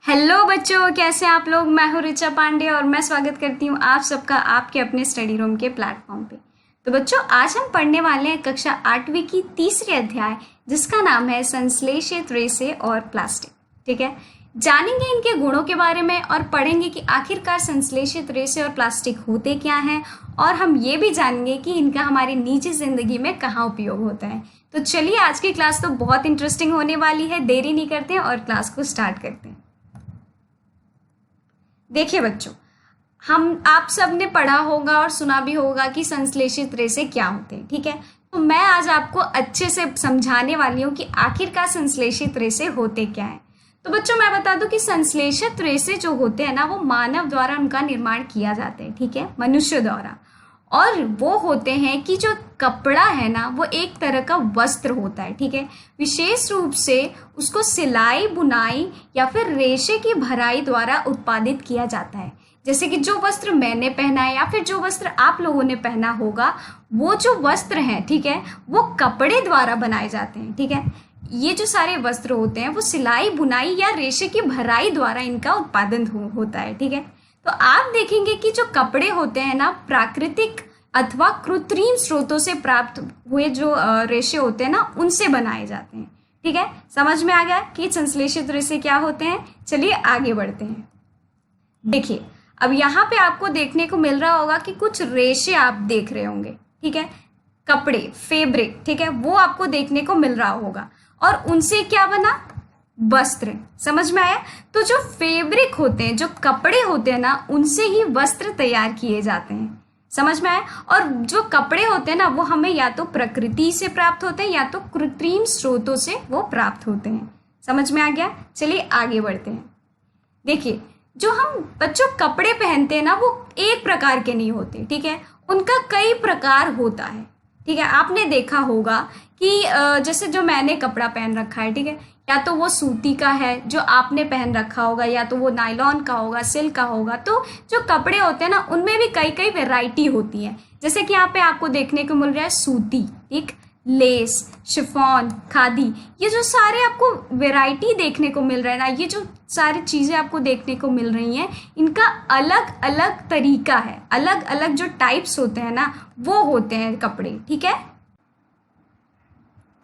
Hello बच्चों, कैसे हैं आप लोग। मैं हूँ ऋचा पांडे और मैं स्वागत करती हूँ आप सबका आपके अपने स्टडी रूम के प्लेटफॉर्म पे। तो बच्चों, आज हम पढ़ने वाले हैं कक्षा 8वीं की तीसरी अध्याय, जिसका नाम है संश्लेषित रेशे और प्लास्टिक। ठीक है, जानेंगे इनके गुणों के बारे में और पढ़ेंगे कि आखिरकार संश्लेषित रेशे और प्लास्टिक होते क्या हैं, और हम ये भी जानेंगे कि इनका हमारी निजी जिंदगी में कहाँ उपयोग होता है। तो चलिए, आज की क्लास तो बहुत इंटरेस्टिंग होने वाली है। देरी नहीं करते हैं और क्लास को स्टार्ट करते हैं। देखिए बच्चों, हम आप सब ने पढ़ा होगा और सुना भी होगा कि संश्लेषित रेशे क्या होते हैं। ठीक है, तो मैं आज आपको अच्छे से समझाने वाली हूँ कि आखिरकार संश्लेषित रेशे होते क्या हैं। तो बच्चों, मैं बता दूं कि संश्लेषित रेशे जो होते हैं ना, वो मानव द्वारा उनका निर्माण किया जाता है। ठीक है, मनुष्य द्वारा। और वो होते हैं कि जो कपड़ा है ना, वो एक तरह का वस्त्र होता है। ठीक है, विशेष रूप से उसको सिलाई बुनाई या फिर रेशे की भराई द्वारा उत्पादित किया जाता है। जैसे कि जो वस्त्र मैंने पहना है या फिर जो वस्त्र आप लोगों ने पहना होगा, वो जो वस्त्र हैं, ठीक है, वो कपड़े द्वारा बनाए जाते हैं। ठीक है, ये जो सारे वस्त्र होते हैं वो सिलाई बुनाई या रेशे की भराई द्वारा इनका उत्पादन होता है। ठीक है, तो आप देखेंगे कि जो कपड़े होते हैं ना, प्राकृतिक अथवा कृत्रिम स्रोतों से प्राप्त हुए जो रेशे होते हैं ना, उनसे बनाए जाते हैं। ठीक है, समझ में आ गया कि संश्लेषित रेशे क्या होते हैं। चलिए आगे बढ़ते हैं। देखिए, अब यहाँ पे आपको देखने को मिल रहा होगा कि कुछ रेशे आप देख रहे होंगे। ठीक है, कपड़े, फैब्रिक, ठीक है, वो आपको देखने को मिल रहा होगा। और उनसे क्या बना? वस्त्र। समझ में आया? तो जो फैब्रिक होते हैं, जो कपड़े होते हैं ना, उनसे ही वस्त्र तैयार किए जाते हैं। समझ में आया? और जो कपड़े होते हैं ना, वो हमें या तो प्रकृति से प्राप्त होते हैं या तो कृत्रिम स्रोतों से वो प्राप्त होते हैं। समझ में आ गया? चलिए आगे बढ़ते हैं। देखिए, जो हम बच्चों कपड़े पहनते हैं ना, वो एक प्रकार के नहीं होते। ठीक है, उनका कई प्रकार होता है। ठीक है, आपने देखा होगा कि जैसे जो मैंने कपड़ा पहन रखा है, ठीक है, या तो वो सूती का है जो आपने पहन रखा होगा, या तो वो नायलॉन का होगा, सिल्क का होगा। तो जो कपड़े होते हैं ना, उनमें भी कई कई वैरायटी होती है। जैसे कि यहाँ पे आपको देखने को मिल रहा है सूती, ठीक, लेस, शिफॉन, खादी, ये जो सारे आपको वैरायटी देखने को मिल रहा है ना, ये जो सारी चीज़ें आपको देखने को मिल रही हैं, इनका अलग अलग तरीका है। अलग अलग जो टाइप्स होते हैं ना, वो होते हैं कपड़े। ठीक है,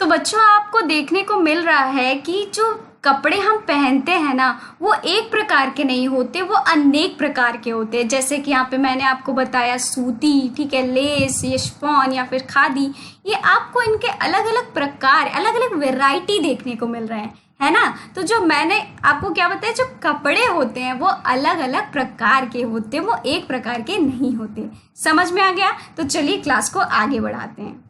तो बच्चों आपको देखने को मिल रहा है कि जो कपड़े हम पहनते हैं ना, वो एक प्रकार के नहीं होते, वो अनेक प्रकार के होते हैं। जैसे कि यहाँ पे मैंने आपको बताया सूती, ठीक है, लेस, ये शिफॉन या फिर खादी, ये आपको इनके अलग अलग प्रकार, अलग अलग वैरायटी देखने को मिल रहे हैं, है ना। तो जो मैंने आपको क्या बताया, जो कपड़े होते हैं वो अलग अलग प्रकार के होते हैं, वो एक प्रकार के नहीं होते। समझ में आ गया? तो चलिए क्लास को आगे बढ़ाते हैं।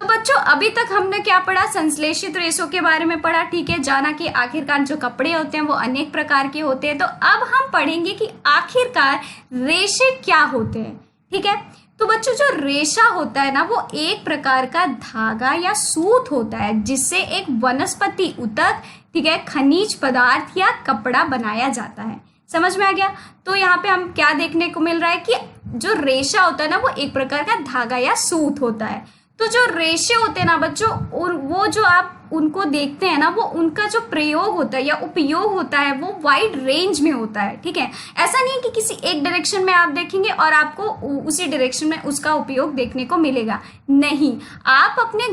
तो बच्चों, अभी तक हमने क्या पढ़ा? संश्लेषित रेशों के बारे में पढ़ा। ठीक है, जाना कि आखिरकार जो कपड़े होते हैं वो अनेक प्रकार के होते हैं। तो अब हम पढ़ेंगे कि आखिरकार रेशे क्या होते हैं। ठीक है, तो बच्चों जो रेशा होता है ना, वो एक प्रकार का धागा या सूत होता है, जिससे एक वनस्पति ऊतक, ठीक है, खनिज पदार्थ या कपड़ा बनाया जाता है। समझ में आ गया? तो यहाँ पे हम क्या देखने को मिल रहा है कि जो रेशा होता है ना, वो एक प्रकार का धागा या सूत होता है। तो जो रेशे होते हैं ना बच्चों, और वो जो आप उनको देखते हैं ना, वो उनका जो प्रयोग होता है या उपयोग होता है, वो वाइड रेंज में होता है। ठीक है, ऐसा नहीं है कि किसी एक डायरेक्शन में आप देखेंगे और आपको उसी डायरेक्शन में उसका उपयोग देखने को मिलेगा। नहीं, आप अपने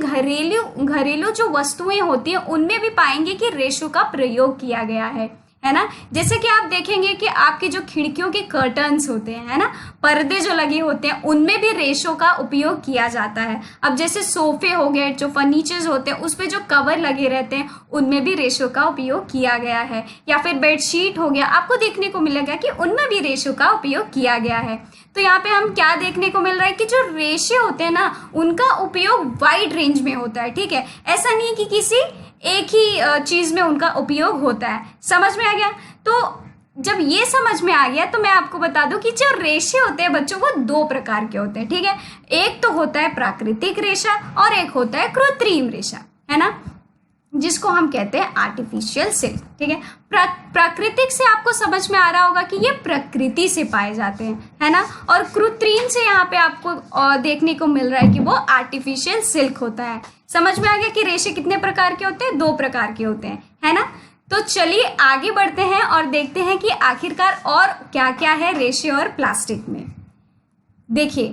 घरेलू जो वस्तुएं होती हैं, उनमें भी पाएंगे कि रेशों का प्रयोग किया गया है ना। जैसे कि आप देखेंगे कि आपकी जो खिड़कियों के कर्टन्स होते हैं, है ना, पर्दे जो लगे होते हैं, उनमें भी रेशों का उपयोग किया जाता है। अब जैसे सोफे हो गए, जो फर्नीचर्स होते हैं, उस पे जो कवर लगे रहते हैं, उनमें भी रेशों का उपयोग किया गया है। या फिर बेडशीट हो गया, आपको देखने को मिलेगा कि उनमें भी रेशों का उपयोग किया गया है। तो यहाँ पे हम क्या देखने को मिल रहा है कि जो रेशे होते हैं ना, उनका उपयोग वाइड रेंज में होता है। ठीक है, ऐसा नहीं है कि किसी एक ही चीज में उनका उपयोग होता है। समझ में आ गया? तो जब ये समझ में आ गया, तो मैं आपको बता दूं कि जो रेशे होते हैं बच्चों, वो दो प्रकार के होते हैं। ठीक है, एक तो होता है प्राकृतिक रेशा और एक होता है कृत्रिम रेशा, है ना, जिसको हम कहते हैं आर्टिफिशियल सिल्क। ठीक है, प्राकृतिक से आपको समझ में आ रहा होगा कि ये प्रकृति से पाए जाते हैं, है ना, और कृत्रिम से यहाँ पे आपको देखने को मिल रहा है कि वो आर्टिफिशियल सिल्क होता है। समझ में आ गया कि रेशे कितने प्रकार के होते हैं? दो प्रकार के होते हैं, है ना। तो चलिए आगे बढ़ते हैं और देखते हैं कि आखिरकार और क्या क्या है रेशे और प्लास्टिक में। देखिए,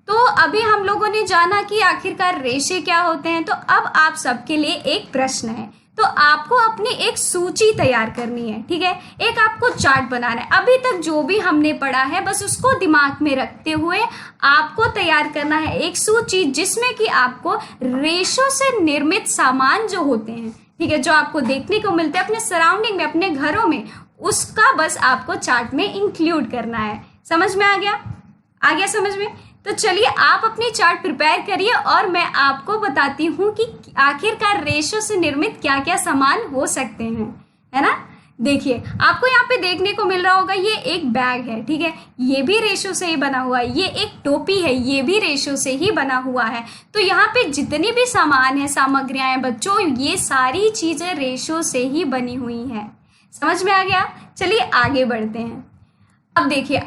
तो अभी हम लोगों ने जाना कि आखिरकार रेशे क्या होते हैं। तो अब आप सबके लिए एक प्रश्न है, तो आपको अपनी एक सूची तैयार करनी है, ठीक है। एक आपको चार्ट बनाना है। अभी तक जो भी हमने पढ़ा है बस उसको दिमाग में रखते हुए आपको तैयार करना है एक सूची, जिसमें कि आपको रेशों से निर्मित सामान जो होते हैं, ठीक है, जो आपको देखने को मिलते हैं अपने सराउंडिंग में, अपने घरों में, उसका बस आपको चार्ट में इंक्लूड करना है। समझ में आ गया? आ गया समझ में? तो चलिए आप अपनी चार्ट प्रिपेयर करिए और मैं आपको बताती हूँ कि आखिरकार रेशों से निर्मित क्या क्या सामान हो सकते हैं, है ना। देखिए, आपको यहाँ पे देखने को मिल रहा होगा ये एक बैग है, ठीक है, ये भी रेशों से ही बना हुआ है। ये एक टोपी है, ये भी रेशों से ही बना हुआ है। तो यहाँ पे जितनी भी सामान है, सामग्रियां हैं बच्चों, ये सारी चीजें रेशों से ही बनी हुई हैं। समझ में आ गया? चलिए आगे बढ़ते हैं। अब देखिए,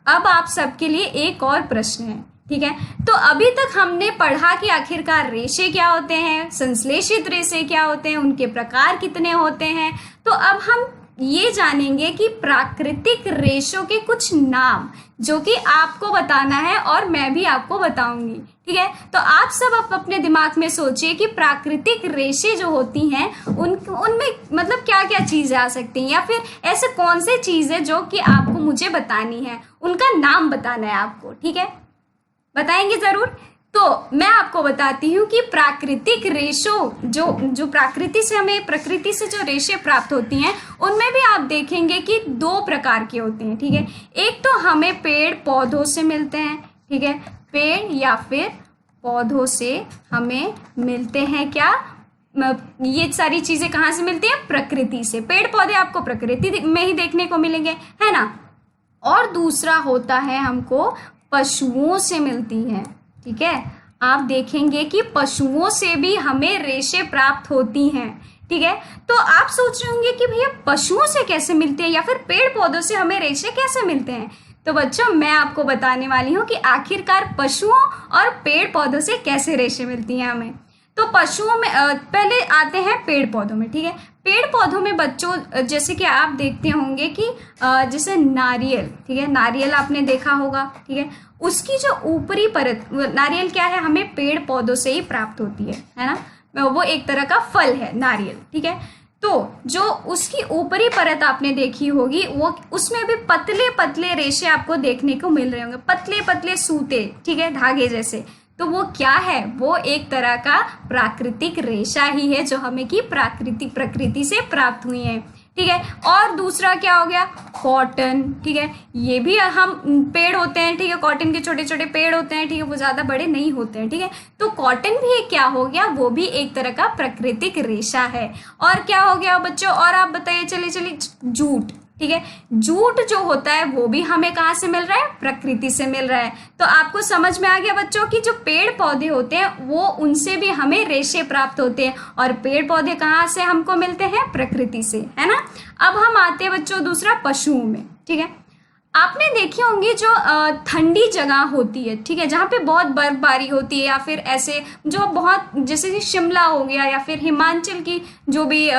अब आप सबके लिए एक और प्रश्न है, ठीक है। तो अभी तक हमने पढ़ा कि आखिरकार रेशे क्या होते हैं, संश्लेषित रेशे क्या होते हैं, उनके प्रकार कितने होते हैं। तो अब हम ये जानेंगे कि प्राकृतिक रेशों के कुछ नाम, जो कि आपको बताना है और मैं भी आपको बताऊंगी, ठीक है। तो आप सब अपने दिमाग में सोचिए कि प्राकृतिक रेशे जो होती हैं उनमें मतलब क्या क्या चीजें आ सकती हैं, या फिर ऐसे कौन से चीजें जो कि आपको मुझे बतानी है, उनका नाम बताना है आपको, ठीक है। बताएंगे जरूर। तो मैं आपको बताती हूँ कि प्राकृतिक रेशों जो प्रकृति से जो रेशे प्राप्त होती हैं, उनमें भी आप देखेंगे कि दो प्रकार के होते हैं, ठीक है। एक तो हमें पेड़ पौधों से मिलते हैं, ठीक है, पेड़ या फिर पौधों से हमें मिलते हैं। क्या ये सारी चीजें कहाँ से मिलती हैं? प्रकृति से। पेड़ पौधे आपको प्रकृति में ही देखने को मिलेंगे, है ना। और दूसरा होता है हमको पशुओं से मिलती है, ठीक है। आप देखेंगे कि पशुओं से भी हमें रेशे प्राप्त होती हैं, ठीक है। तो आप सोच रहे होंगे कि भैया पशुओं से कैसे मिलते हैं, या फिर पेड़ पौधों से हमें रेशे कैसे मिलते हैं। तो बच्चों, मैं आपको बताने वाली हूँ कि आखिरकार पशुओं और पेड़ पौधों से कैसे रेशे मिलती हैं हमें। तो पशुओं में पहले आते हैं पेड़ पौधों में, ठीक है। पेड़ पौधों में बच्चों, जैसे कि आप देखते होंगे कि जैसे नारियल, ठीक है, नारियल आपने देखा होगा, ठीक है। उसकी जो ऊपरी परत, नारियल क्या है, हमें पेड़ पौधों से ही प्राप्त होती है ना। वो एक तरह का फल है नारियल, ठीक है। तो जो उसकी ऊपरी परत आपने देखी होगी, वो उसमें भी पतले पतले रेशे आपको देखने को मिल रहे होंगे, पतले पतले सूते, ठीक है, धागे जैसे। तो वो क्या है? वो एक तरह का प्राकृतिक रेशा ही है, जो हमें की प्रकृति से प्राप्त हुई है, ठीक है। और दूसरा क्या हो गया? कॉटन, ठीक है, ये भी हम पेड़ होते हैं, ठीक है, कॉटन के छोटे छोटे पेड़ होते हैं, ठीक है, वो ज्यादा बड़े नहीं होते हैं, ठीक है। तो कॉटन भी एक क्या हो गया? वो भी एक तरह का प्राकृतिक रेशा है। और क्या हो गया बच्चों? और आप बताइए, चलिए जूट, ठीक है, जूट जो होता है वो भी हमें कहाँ से मिल रहा है? प्रकृति से मिल रहा है। तो आपको समझ में आ गया बच्चों कि जो पेड़ पौधे होते हैं वो उनसे भी हमें रेशे प्राप्त होते हैं, और पेड़ पौधे कहाँ से हमको मिलते हैं? प्रकृति से, है ना। अब हम आते हैं बच्चों दूसरा पशुओं में, ठीक है। आपने देखी होंगी जो ठंडी जगह होती है, ठीक है, जहाँ पे बहुत बर्फबारी होती है, या फिर ऐसे जो बहुत, जैसे कि शिमला हो गया, या फिर हिमाचल की जो भी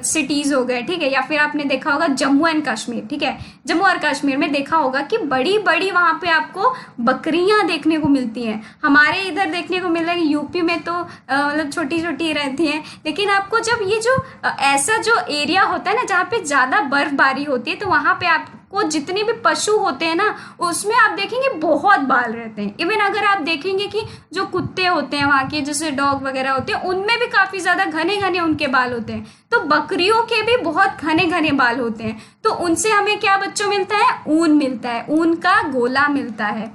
सिटीज हो गए, ठीक है, या फिर आपने देखा होगा जम्मू एंड कश्मीर, ठीक है, जम्मू और कश्मीर में देखा होगा कि बड़ी बड़ी वहाँ पे आपको बकरियां देखने को मिलती हैं। हमारे इधर देखने को मिल रहा है यूपी में तो मतलब छोटी छोटी रहती हैं, लेकिन आपको जब ये जो ऐसा जो एरिया होता है ना, जहाँ पे ज्यादा बर्फबारी होती है, तो वहाँ पे आप वो जितने भी पशु होते हैं ना, उसमें आप देखेंगे बहुत बाल रहते हैं। इवन अगर आप देखेंगे कि जो कुत्ते होते हैं वहाँ के, जैसे डॉग वगैरह होते हैं, उनमें भी काफी ज्यादा घने घने उनके बाल होते हैं। तो बकरियों के भी बहुत घने घने बाल होते हैं। तो उनसे हमें क्या बच्चों मिलता है? ऊन मिलता है, ऊन का गोला मिलता है,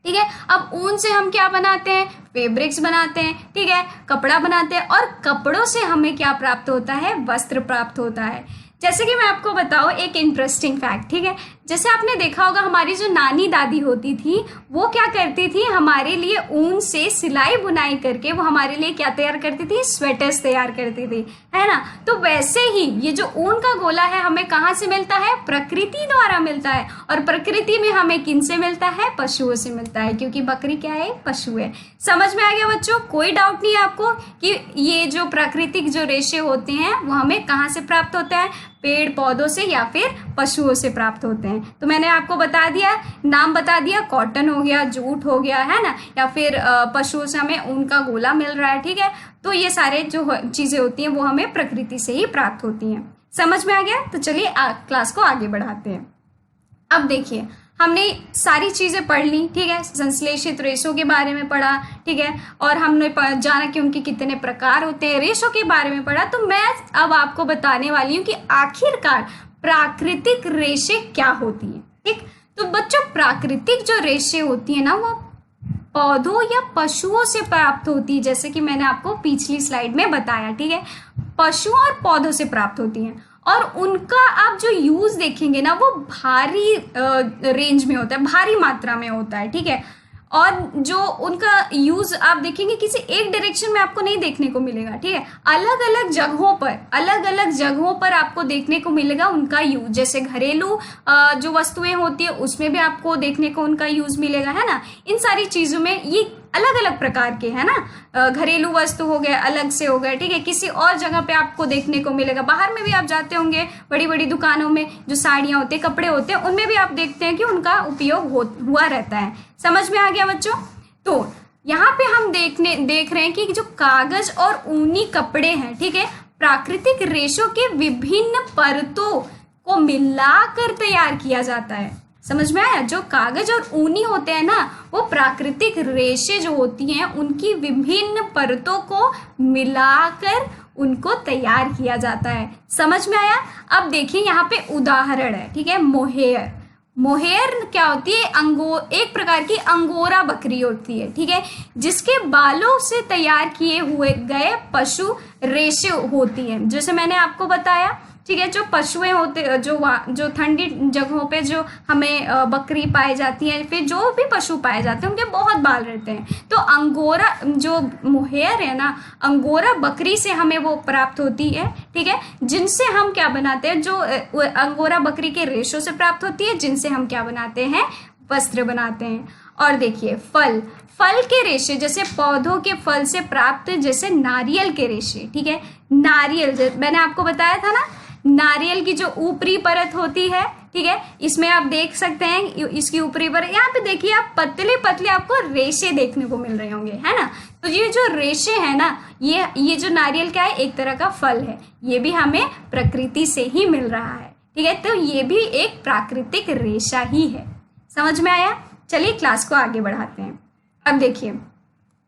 ठीक है। अब ऊन से हम क्या बनाते हैं? फैब्रिक्स बनाते हैं, ठीक है, कपड़ा बनाते हैं। और कपड़ों से हमें क्या प्राप्त होता है? वस्त्र प्राप्त होता है। जैसे कि मैं आपको बताऊं एक इंटरेस्टिंग फैक्ट, ठीक है, जैसे आपने देखा होगा हमारी जो नानी दादी होती थी वो क्या करती थी, हमारे लिए ऊन से सिलाई बुनाई करके वो हमारे लिए क्या तैयार करती थी, स्वेटर्स तैयार करती थी, है ना। तो वैसे ही ये जो ऊन का गोला है हमें कहाँ से मिलता है, प्रकृति द्वारा मिलता है। और प्रकृति में हमें किन से मिलता है, पशुओं से मिलता है, क्योंकि बकरी क्या है, पशु है। समझ में आ गया बच्चों, कोई डाउट नहीं है आपको कि ये जो प्राकृतिक जो रेशे होते हैं वो हमें कहाँ से प्राप्त होते हैं, पेड़ पौधों से या फिर पशुओं से प्राप्त होते हैं। तो मैंने आपको बता दिया, नाम बता दिया, कॉटन हो गया, जूट हो गया, है ना, या फिर पशुओं से हमें ऊन का गोला मिल रहा है, ठीक है। तो ये सारे जो चीजें होती हैं वो हमें प्रकृति से ही प्राप्त होती हैं। समझ में आ गया। तो चलिए क्लास को आगे बढ़ाते हैं। अब देखिए हमने सारी चीज़ें पढ़ ली, ठीक है, संश्लेषित रेशों के बारे में पढ़ा, ठीक है, और हमने जाना कि उनके कितने प्रकार होते हैं, रेशों के बारे में पढ़ा। तो मैं अब आपको बताने वाली हूँ कि आखिरकार प्राकृतिक रेशे क्या होती हैं, ठीक। तो बच्चों प्राकृतिक जो रेशे होती है ना वो पौधों या पशुओं से प्राप्त होती है, जैसे कि मैंने आपको पिछली स्लाइड में बताया, ठीक है, पशुओं और पौधों से प्राप्त होती हैं। और उनका आप जो यूज देखेंगे ना वो भारी रेंज में होता है, भारी मात्रा में होता है, ठीक है। और जो उनका यूज आप देखेंगे किसी एक डायरेक्शन में आपको नहीं देखने को मिलेगा, ठीक है, अलग अलग जगहों पर आपको देखने को मिलेगा उनका यूज। जैसे घरेलू जो वस्तुएं होती है उसमें भी आपको देखने को उनका यूज मिलेगा, है ना। इन सारी चीजों में ये अलग अलग प्रकार के, है ना, घरेलू वस्तु हो गए, अलग से हो गए, ठीक है। किसी और जगह पे आपको देखने को मिलेगा, बाहर में भी आप जाते होंगे बड़ी बड़ी दुकानों में, जो साड़ियाँ होती है, कपड़े होते हैं, उनमें भी आप देखते हैं कि उनका उपयोग हुआ रहता है। समझ में आ गया बच्चों। तो यहाँ पे हम देख रहे हैं कि जो कागज और ऊनी कपड़े हैं, ठीक है, प्राकृतिक रेशों के विभिन्न परतों को मिलाकर तैयार किया जाता है। समझ में आया। जो कागज और ऊनी होते हैं ना वो प्राकृतिक रेशे जो होती हैं उनकी विभिन्न परतों को मिलाकर उनको तैयार किया जाता है। समझ में आया। अब देखिए यहाँ पे उदाहरण है, ठीक है, मोहेयर। मोहेयर क्या होती है, एक प्रकार की अंगोरा बकरी होती है, ठीक है, जिसके बालों से तैयार किए हुए गए पशु रेशे होती हैं। जैसे मैंने आपको बताया, ठीक है, जो पशुएं होते जो ठंडी जगहों पे जो हमें बकरी पाई जाती है, फिर जो भी पशु पाए जाते हैं उनके बहुत बाल रहते हैं। तो अंगोरा जो मोहेयर है ना, अंगोरा बकरी से हमें वो प्राप्त होती है, ठीक है, जिनसे हम क्या बनाते हैं, जो अंगोरा बकरी के रेशों से प्राप्त होती है, जिनसे हम क्या बनाते हैं, वस्त्र बनाते हैं। और देखिए फल के रेशे, जैसे पौधों के फल से प्राप्त, जैसे नारियल के रेशे, ठीक है, नारियल मैंने आपको बताया था ना, नारियल की जो ऊपरी परत होती है, ठीक है, इसमें आप देख सकते हैं इसकी ऊपरी परत, यहाँ पे देखिए आप पतले पतले आपको रेशे देखने को मिल रहे होंगे, है ना। तो ये जो रेशे है ना, ये जो नारियल क्या है, एक तरह का फल है, ये भी हमें प्रकृति से ही मिल रहा है, ठीक है। तो ये भी एक प्राकृतिक रेशा ही है। समझ में आया। चलिए क्लास को आगे बढ़ाते हैं। अब देखिए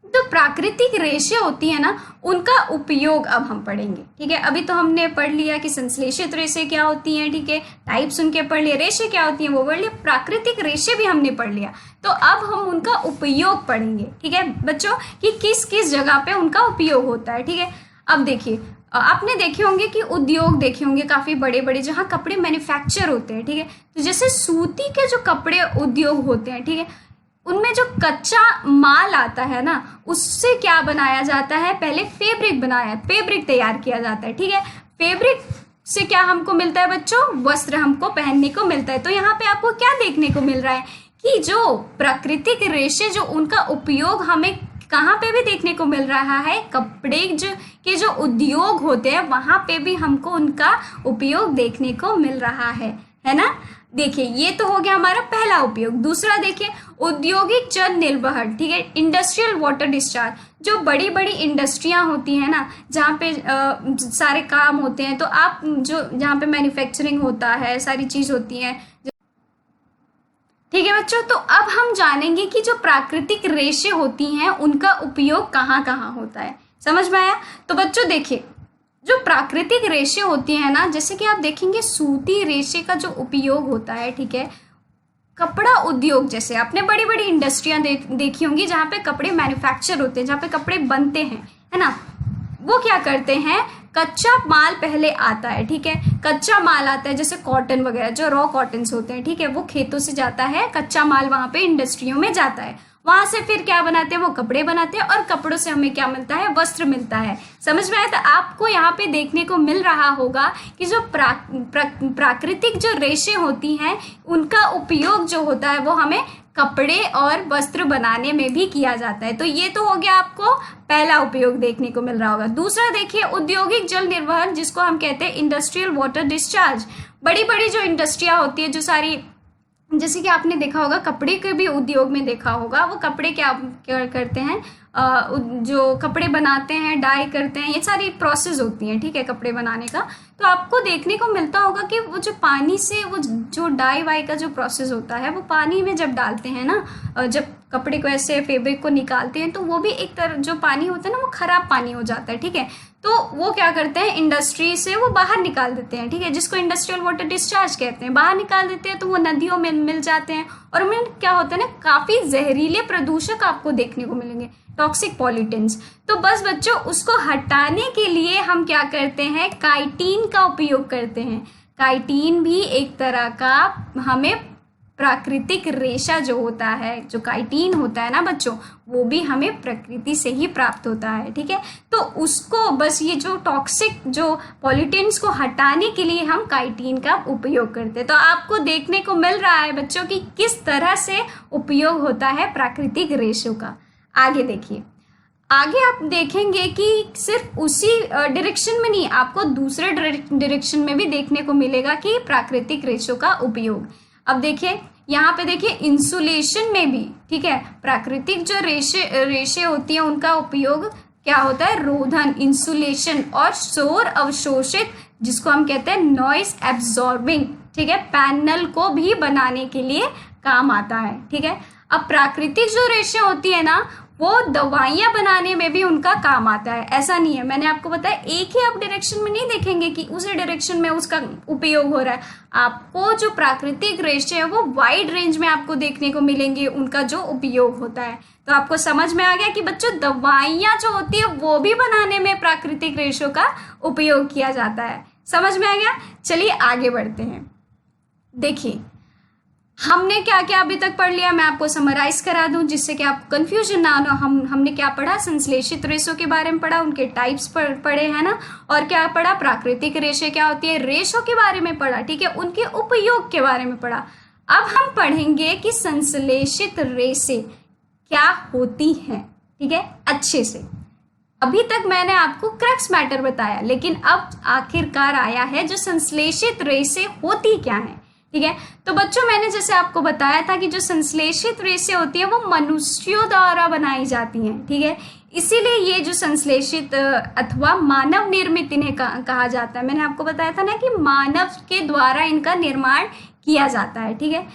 तो प्राकृतिक रेशे होती है ना, उनका उपयोग अब हम पढ़ेंगे, ठीक है। अभी तो हमने पढ़ लिया कि संश्लेषित रेशे क्या होती हैं, ठीक है, टाइप्स उनके पढ़ लिए, रेशे क्या होती हैं वो पढ़ लिए, प्राकृतिक रेशे भी हमने पढ़ लिया। तो अब हम उनका उपयोग पढ़ेंगे, ठीक है बच्चों, कि किस किस जगह पे उनका उपयोग होता है, ठीक है। अब देखिए आपने देखे होंगे कि उद्योग देखे होंगे काफ़ी बड़े बड़े, जहाँ कपड़े मैन्युफैक्चर होते हैं, ठीक है। तो जैसे सूती के जो कपड़े उद्योग होते हैं, ठीक है, उनमें जो कच्चा माल आता है ना, उससे क्या बनाया जाता है, पहले फैब्रिक तैयार किया जाता है, ठीक है। फैब्रिक से क्या हमको मिलता है बच्चों, वस्त्र हमको पहनने को मिलता है। तो यहाँ पे आपको क्या देखने को मिल रहा है कि जो प्राकृतिक रेशे जो उनका उपयोग हमें कहाँ पे भी देखने को मिल रहा है, कपड़े के जो उद्योग होते हैं वहां पे भी हमको उनका उपयोग देखने को मिल रहा है ना। देखिए ये तो हो गया हमारा पहला उपयोग। दूसरा देखिए औद्योगिक जल निर्वहन, ठीक है, इंडस्ट्रियल वाटर डिस्चार्ज। जो बड़ी बड़ी इंडस्ट्रियां होती हैं ना, जहाँ पे सारे काम होते हैं, तो आप जहाँ पे मैन्युफैक्चरिंग होता है, सारी चीज होती है, ठीक है बच्चों। तो अब हम जानेंगे कि जो प्राकृतिक रेशे होती हैं उनका उपयोग कहाँ कहाँ होता है। समझ में आया। तो बच्चों देखिए जो प्राकृतिक रेशे होती हैं ना, जैसे कि आप देखेंगे सूती रेशे का जो उपयोग होता है, ठीक है, कपड़ा उद्योग, जैसे आपने बड़ी बड़ी इंडस्ट्रियां देखी होंगी जहाँ पे कपड़े मैन्युफैक्चर होते हैं, जहाँ पे कपड़े बनते हैं, है ना, वो क्या करते हैं, कच्चा माल पहले आता है, ठीक है। कच्चा माल आता है जैसे कॉटन वगैरह, जो रॉ कॉटन्स होते हैं, ठीक है, वो खेतों से जाता है, कच्चा माल वहां पे इंडस्ट्रियों में जाता है। वहां से फिर क्या बनाते हैं, वो कपड़े बनाते हैं, और कपड़ों से हमें क्या मिलता है, वस्त्र मिलता है। समझ में आया? तो आपको यहाँ पे देखने को मिल रहा होगा कि जो प्राकृतिक जो रेशे होती हैं उनका उपयोग जो होता है वो हमें कपड़े और वस्त्र बनाने में भी किया जाता है। तो ये तो हो गया आपको पहला उपयोग देखने को मिल रहा होगा। दूसरा देखिए, औद्योगिक जल निर्वहन, जिसको हम कहते हैं इंडस्ट्रियल वाटर डिस्चार्ज। बड़ी बड़ी जो इंडस्ट्रियाँ होती है, जो सारी, जैसे कि आपने देखा होगा कपड़े के भी उद्योग में देखा होगा, वो कपड़े क्या करते हैं, जो कपड़े बनाते हैं, डाई करते हैं, ये सारी प्रोसेस होती हैं, ठीक है, कपड़े बनाने का। तो आपको देखने को मिलता होगा कि वो जो पानी से वो जो डाई वाई का जो प्रोसेस होता है, वो पानी में जब डालते हैं ना, जब कपड़े को ऐसे फैब्रिक को निकालते हैं, तो वो भी एक तरह जो पानी होता है ना, वो खराब पानी हो जाता है, ठीक है। तो वो क्या करते हैं, इंडस्ट्री से वो बाहर निकाल देते हैं, ठीक है, जिसको इंडस्ट्रियल वाटर डिस्चार्ज कहते हैं। बाहर निकाल देते हैं तो वो नदियों में मिल जाते हैं, और उनमें क्या होता है ना, काफ़ी जहरीले प्रदूषक आपको देखने को मिलेंगे, टॉक्सिक पॉल्यूटेंट्स। तो बस बच्चों, उसको हटाने के लिए हम क्या करते हैं, काइटिन का उपयोग करते हैं। काइटिन भी एक तरह का हमें प्राकृतिक रेशा जो होता है, जो काइटिन होता है ना बच्चों, वो भी हमें प्रकृति से ही प्राप्त होता है, ठीक है। तो उसको बस ये जो टॉक्सिक जो पॉल्यूटेंट्स को हटाने के लिए हम काइटिन का उपयोग करते हैं। तो आपको देखने को मिल रहा है बच्चों कि किस तरह से उपयोग होता है प्राकृतिक रेशों का। आगे देखिए, आगे आप देखेंगे कि सिर्फ उसी डायरेक्शन में नहीं, आपको दूसरे डायरेक्शन में भी देखने को मिलेगा कि प्राकृतिक रेशों का उपयोग। अब देखिए, यहाँ पे देखिए इंसुलेशन में भी, ठीक है, प्राकृतिक जो रेशे होती हैं उनका उपयोग क्या होता है, रोधन, इंसुलेशन और शोर अवशोषित, जिसको हम कहते हैं नॉइस एब्जॉर्बिंग, ठीक है, पैनल को भी बनाने के लिए काम आता है, ठीक है। अब प्राकृतिक जो रेशे होती है ना, वो दवाइयाँ बनाने में भी उनका काम आता है। ऐसा नहीं है, मैंने आपको बताया एक ही आप डायरेक्शन में नहीं देखेंगे कि उसी डायरेक्शन में उसका उपयोग हो रहा है। आपको जो प्राकृतिक रेशे है वो वाइड रेंज में आपको देखने को मिलेंगे, उनका जो उपयोग होता है। तो आपको समझ में आ गया कि बच्चों, दवाइयाँ जो होती है वो भी बनाने में प्राकृतिक रेशों का उपयोग किया जाता है। समझ में आ गया? चलिए आगे बढ़ते हैं। देखिए, हमने क्या क्या अभी तक पढ़ लिया, मैं आपको समराइज करा दूं जिससे कि आपको कंफ्यूजन ना हो। हमने क्या पढ़ा, संश्लेषित रेशों के बारे में पढ़ा, उनके टाइप्स पढ़े हैं ना, और क्या पढ़ा, प्राकृतिक रेशे क्या होती है, रेशों के बारे में पढ़ा, ठीक है, उनके उपयोग के बारे में पढ़ा। अब हम पढ़ेंगे कि संश्लेषित रेशे क्या होती हैं, ठीक है, अच्छे से। अभी तक मैंने आपको क्रक्स मैटर बताया, लेकिन अब आखिरकार आया है जो संश्लेषित रेशे होती क्या है, ठीक है। तो बच्चों, मैंने जैसे आपको बताया था कि जो संश्लेषित रेशे होती है वो मनुष्यों द्वारा बनाई जाती हैं, ठीक है। इसीलिए ये जो संश्लेषित अथवा मानव निर्मित इन्हें कहा जाता है। मैंने आपको बताया था ना कि मानव के द्वारा इनका निर्माण किया जाता है, ठीक है।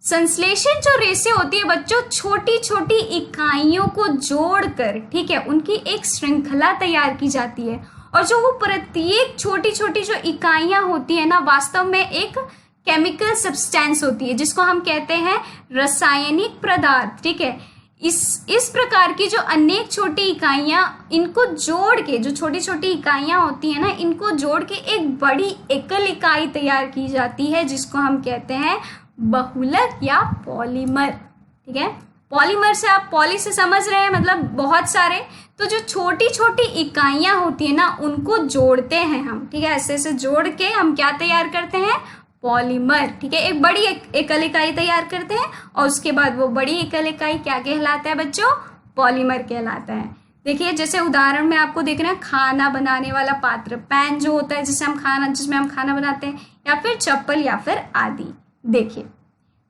संश्लेषित जो रेशे होती है बच्चों, छोटी छोटी इकाइयों को जोड़कर, ठीक है, उनकी एक श्रृंखला तैयार की जाती है, और जो वो प्रत्येक छोटी छोटी जो इकाइयां होती है ना, वास्तव में एक केमिकल सब्सटेंस होती है, जिसको हम कहते हैं रासायनिक पदार्थ, ठीक है। इस प्रकार की जो अनेक छोटी इकाइयां, इनको जोड़ के, जो छोटी छोटी इकाइयां होती है ना, इनको जोड़ के एक बड़ी एकल इकाई तैयार की जाती है, जिसको हम कहते हैं बहुलक या पॉलीमर, ठीक है। पॉलीमर से आप पॉली से समझ रहे हैं, मतलब बहुत सारे। तो जो छोटी छोटी इकाइयां होती है ना, उनको जोड़ते हैं हम, ठीक है, ऐसे ऐसे जोड़ के हम क्या तैयार करते हैं, पॉलीमर, ठीक है। एक बड़ी एकल इकाई तैयार करते हैं, और उसके बाद वो बड़ी एकल इकाई क्या कहलाता है बच्चों, पॉलीमर कहलाता है। देखिए, जैसे उदाहरण में आपको देख रहे हैं, खाना बनाने वाला पात्र, पैन जो होता है जिसमें हम खाना बनाते हैं, या फिर चप्पल, या फिर आदि। देखिए,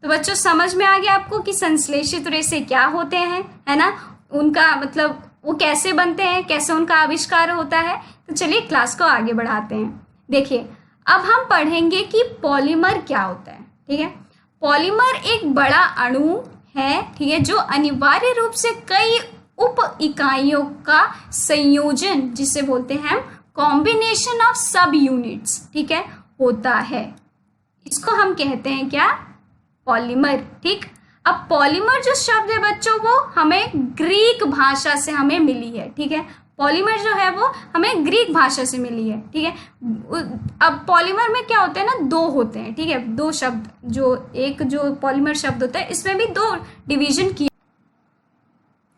तो बच्चों समझ में आ गया आपको कि संश्लेषित रेशे क्या होते हैं, है ना, उनका मतलब वो कैसे बनते हैं, कैसे उनका आविष्कार होता है। तो चलिए क्लास को आगे बढ़ाते हैं। देखिए, अब हम पढ़ेंगे कि पॉलीमर क्या होता है, ठीक है। पॉलीमर एक बड़ा अणु है, ठीक है, जो अनिवार्य रूप से कई उप इकाइयों का संयोजन, जिसे बोलते हैं हम कॉम्बिनेशन ऑफ सब यूनिट्स, ठीक है, होता है। इसको हम कहते हैं क्या, पॉलीमर, ठीक। अब पॉलीमर जो शब्द है बच्चों, वो हमें ग्रीक भाषा से हमें मिली है, ठीक है। पॉलीमर जो है वो हमें ग्रीक भाषा से मिली है, ठीक है। अब पॉलीमर में क्या होते हैं ना, दो होते हैं, ठीक है, दो शब्द, जो एक जो पॉलीमर शब्द होता है इसमें भी दो डिवीजन किया।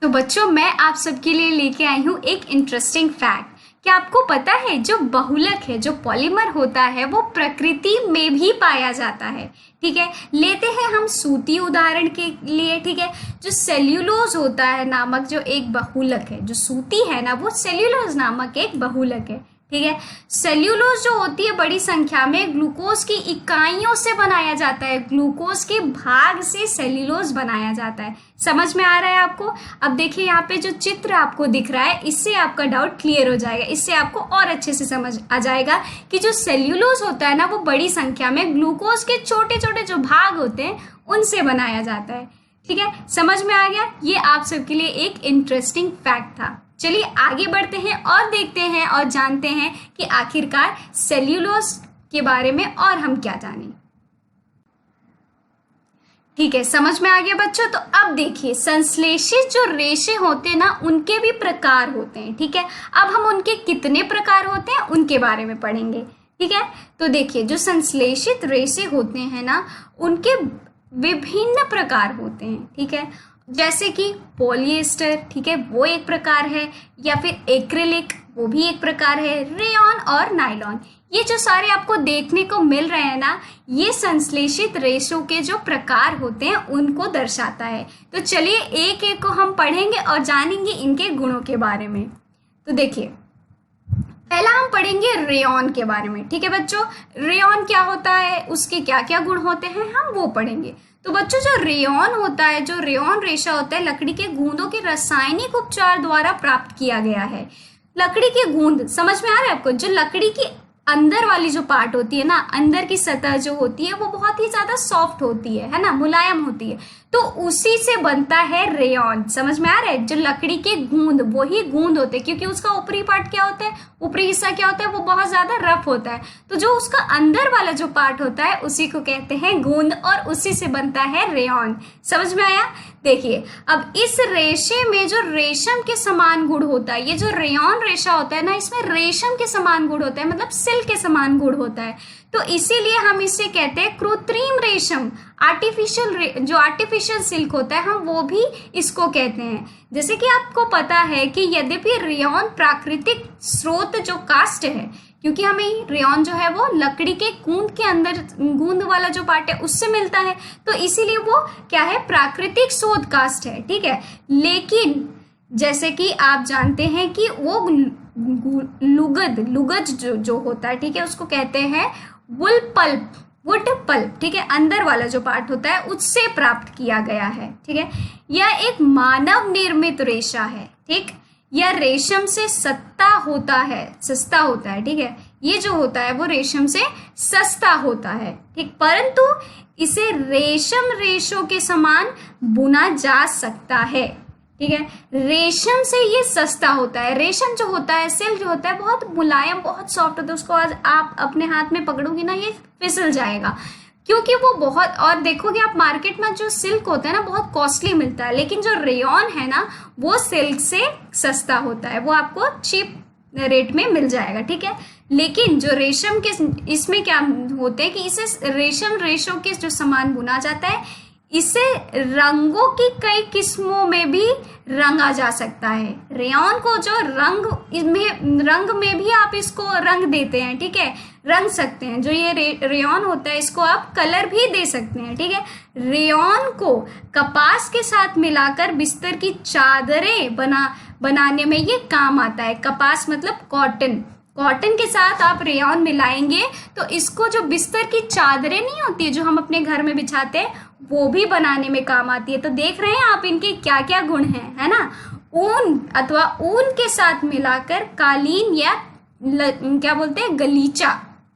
तो बच्चों मैं आप सबके लिए लेके आई हूँ एक इंटरेस्टिंग फैक्ट। क्या आपको पता है जो बहुलक है, जो पॉलीमर होता है, वो प्रकृति में भी पाया जाता है, ठीक है। लेते हैं हम सूती उदाहरण के लिए, ठीक है। जो सेल्यूलोज होता है नामक जो एक बहुलक है, जो सूती है ना वो सेल्यूलोज नामक एक बहुलक है, ठीक है। सेल्यूलोज जो होती है बड़ी संख्या में ग्लूकोज की इकाइयों से बनाया जाता है, ग्लूकोज के भाग से सेल्यूलोज बनाया जाता है। समझ में आ रहा है आपको? अब देखिए यहाँ पे जो चित्र आपको दिख रहा है इससे आपका डाउट क्लियर हो जाएगा, इससे आपको और अच्छे से समझ आ जाएगा कि जो सेल्यूलोज होता है ना वो बड़ी संख्या में ग्लूकोज के छोटे छोटे जो भाग होते हैं उनसे बनाया जाता है, ठीक है। समझ में आ गया? ये आप सबके लिए एक इंटरेस्टिंग फैक्ट था। चलिए आगे बढ़ते हैं और देखते हैं और जानते हैं कि आखिरकार सेल्यूलोज के बारे में और हम क्या जानें। ठीक है, समझ में आ गया बच्चों। तो अब देखिए संश्लेषित जो रेशे होते हैं ना उनके भी प्रकार होते हैं, ठीक है। अब हम उनके कितने प्रकार होते हैं उनके बारे में पढ़ेंगे, ठीक है। तो देखिए जो संश्लेषित रेशे होते हैं ना उनके विभिन्न प्रकार होते हैं, ठीक है। जैसे कि पॉलिएस्टर, ठीक है, वो एक प्रकार है, या फिर एक्रिलिक वो भी एक प्रकार है, रेयॉन और नायलॉन। ये जो सारे आपको देखने को मिल रहे हैं ना ये संश्लेषित रेशों के जो प्रकार होते हैं उनको दर्शाता है। तो चलिए एक एक को हम पढ़ेंगे और जानेंगे इनके गुणों के बारे में। तो देखिए पहला हम पढ़ेंगे रेयॉन के बारे में, ठीक है बच्चों। रेयॉन क्या होता है, उसके क्या क्या गुण होते हैं हम वो पढ़ेंगे। तो बच्चों जो रेयॉन होता है, जो रेयॉन रेशा होता है लकड़ी के गूंदों के रासायनिक उपचार द्वारा प्राप्त किया गया है। लकड़ी के गूंद समझ में आ रहा है आपको? जो लकड़ी की अंदर वाली जो पार्ट होती है ना, अंदर की सतह जो होती है वो बहुत ही ज्यादा सॉफ्ट होती है ना, मुलायम होती है, तो उसी से बनता है रेयॉन। समझ में आ रहा है? जो लकड़ी के गूंद वही गूंद होते हैं, क्योंकि उसका ऊपरी पार्ट क्या होता है, ऊपरी हिस्सा क्या होता है, वो बहुत ज्यादा रफ होता है। तो जो उसका अंदर वाला जो पार्ट होता है उसी को कहते हैं गूंद और उसी से बनता है रेयॉन। समझ में आया? देखिए अब इस रेशे में जो रेशम के समान गुण होता है, ये जो रेयॉन रेशा होता है ना इसमें रेशम के समान गुण होता है, मतलब सिल्क के समान गुण होता है। तो इसीलिए हम इसे कहते हैं कृत्रिम रेशम। जो आर्टिफिशियल सिल्क होता है हम वो भी इसको कहते हैं। जैसे कि आपको पता है कि यद्यपि रेयॉन प्राकृतिक स्रोत जो कास्ट है, क्योंकि हमें रेयॉन जो है वो लकड़ी के गूंद के अंदर गूंद वाला जो पार्ट है उससे मिलता है, तो इसीलिए वो क्या है, प्राकृतिक स्रोत कास्ट है, ठीक है। लेकिन जैसे कि आप जानते हैं कि वो लुगज जो होता है, ठीक है, उसको कहते हैं वुड पल्प, ठीक है, अंदर वाला जो पार्ट होता है उससे प्राप्त किया गया है, ठीक है। यह एक मानव निर्मित रेशा है, ठीक। यह रेशम से सस्ता होता है, ठीक है। ये जो होता है वो रेशम से सस्ता होता है, ठीक, परंतु इसे रेशम रेशों के समान बुना जा सकता है, ठीक है। रेशम से ये सस्ता होता है। रेशम जो होता है, सिल्क जो होता है बहुत मुलायम, बहुत सॉफ्ट होता है, उसको आज आप अपने हाथ में पकड़ोगी ना ये फिसल जाएगा, क्योंकि वो बहुत, और देखोगे आप मार्केट में जो सिल्क होता है ना बहुत कॉस्टली मिलता है, लेकिन जो रेयॉन है ना वो सिल्क से सस्ता होता है, वो आपको चीप रेट में मिल जाएगा, ठीक है। लेकिन जो रेशम के इसमें क्या होते हैं कि इसे रेशम रेशों के जो सामान बुना जाता है, इसे रंगों की कई किस्मों में भी रंगा जा सकता है। रेयॉन को जो रंग में भी आप इसको रंग देते हैं, ठीक है, रंग सकते हैं। जो ये रेयॉन होता है इसको आप कलर भी दे सकते हैं, ठीक है। रेयॉन को कपास के साथ मिलाकर बिस्तर की चादरें बनाने में ये काम आता है। कपास मतलब कॉटन के साथ आप रेयॉन मिलाएंगे तो इसको जो बिस्तर की चादरें नहीं होती है जो हम अपने घर में बिछाते हैं वो भी बनाने में काम आती है। तो देख रहे हैं आप इनके क्या क्या गुण हैं, है ना। ऊन अथवा ऊन के साथ मिलाकर कालीन या क्या बोलते हैं गलीचा,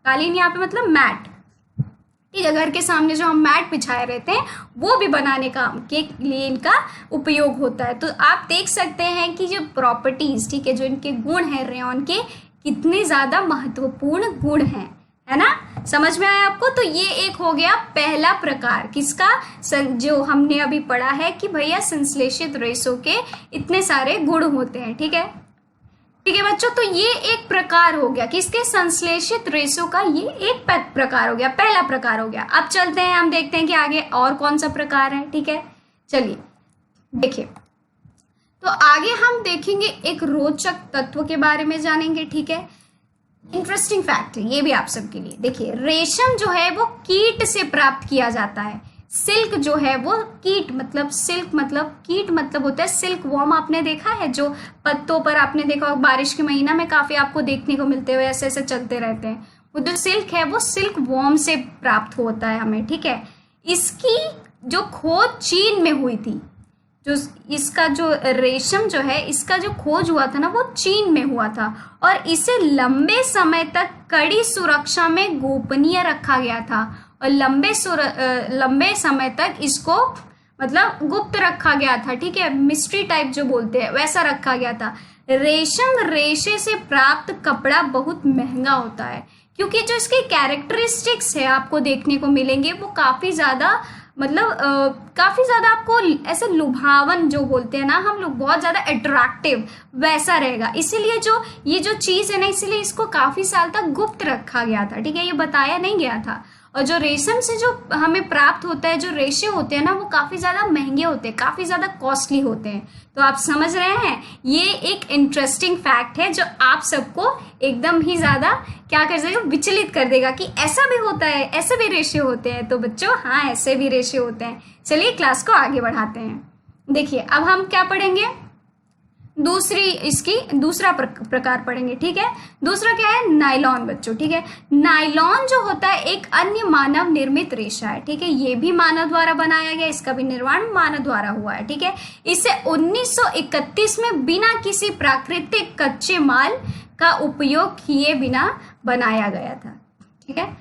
कालीन यहाँ पे मतलब मैट, ठीक है, घर के सामने जो हम मैट बिछाए रहते हैं वो भी बनाने का के लिए इनका उपयोग होता है। तो आप देख सकते हैं कि जो प्रॉपर्टीज, ठीक है, जो इनके गुण हैं रेयॉन के, कितने ज्यादा महत्वपूर्ण गुण हैं, है ना। समझ में आया आपको? तो ये एक हो गया पहला प्रकार किसका, जो हमने अभी पढ़ा है कि भैया संश्लेषित रेशों के इतने सारे गुण होते हैं, ठीक है। ठीक है बच्चों, तो ये एक प्रकार हो गया किसके, संश्लेषित रेशों का, ये एक प्रकार हो गया, पहला प्रकार हो गया। अब चलते हैं, हम देखते हैं कि आगे और कौन सा प्रकार है। ठीक है, चलिए देखिए, तो आगे हम देखेंगे एक रोचक तत्व के बारे में जानेंगे। ठीक है, इंटरेस्टिंग फैक्ट है ये भी आप सबके लिए। देखिए, रेशम जो है वो कीट से प्राप्त किया जाता है। सिल्क जो है वो कीट मतलब सिल्क मतलब कीट मतलब होता है सिल्क वॉर्म। आपने देखा है जो पत्तों पर आपने देखा बारिश के महीना में काफी आपको देखने को मिलते हुए ऐसे ऐसे चलते रहते हैं, वो जो सिल्क है वो सिल्क वॉर्म से प्राप्त होता है हमें। ठीक है, इसकी जो खोज चीन में हुई थी, जो इसका जो रेशम जो है इसका जो खोज हुआ था ना वो चीन में हुआ था, और इसे लंबे समय तक कड़ी सुरक्षा में गोपनीय रखा गया था, और लंबे समय तक इसको मतलब गुप्त रखा गया था। ठीक है, मिस्ट्री टाइप जो बोलते हैं वैसा रखा गया था। रेशम रेशे से प्राप्त कपड़ा बहुत महंगा होता है, क्योंकि जो इसके कैरेक्टरिस्टिक्स है आपको देखने को मिलेंगे वो काफी ज्यादा मतलब काफी ज्यादा आपको ऐसे लुभावन जो बोलते हैं ना हम लोग, बहुत ज्यादा अट्रैक्टिव वैसा रहेगा। इसीलिए जो ये जो चीज है ना, इसीलिए इसको काफी साल तक गुप्त रखा गया था। ठीक है, ये बताया नहीं गया था। और जो रेशम से जो हमें प्राप्त होता है, जो रेशे होते हैं ना, वो काफी ज्यादा महंगे होते हैं, काफी ज्यादा कॉस्टली होते हैं। तो आप समझ रहे हैं, ये एक इंटरेस्टिंग फैक्ट है जो आप सबको एकदम ही ज्यादा क्या कर देगा, विचलित कर देगा कि ऐसा भी होता है, ऐसे भी रेशे होते हैं। तो बच्चों हाँ, ऐसे भी रेशे होते हैं। चलिए क्लास को आगे बढ़ाते हैं। देखिए, अब हम क्या पढ़ेंगे, दूसरा प्रकार पढ़ेंगे। ठीक है, दूसरा क्या है, नायलॉन बच्चों। ठीक है, नायलॉन जो होता है एक अन्य मानव निर्मित रेशा है। ठीक है, ये भी मानव द्वारा बनाया गया, इसका भी निर्माण मानव द्वारा हुआ है। ठीक है, इसे 1931 में बिना किसी प्राकृतिक कच्चे माल का उपयोग किए बिना बनाया गया था। ठीक है,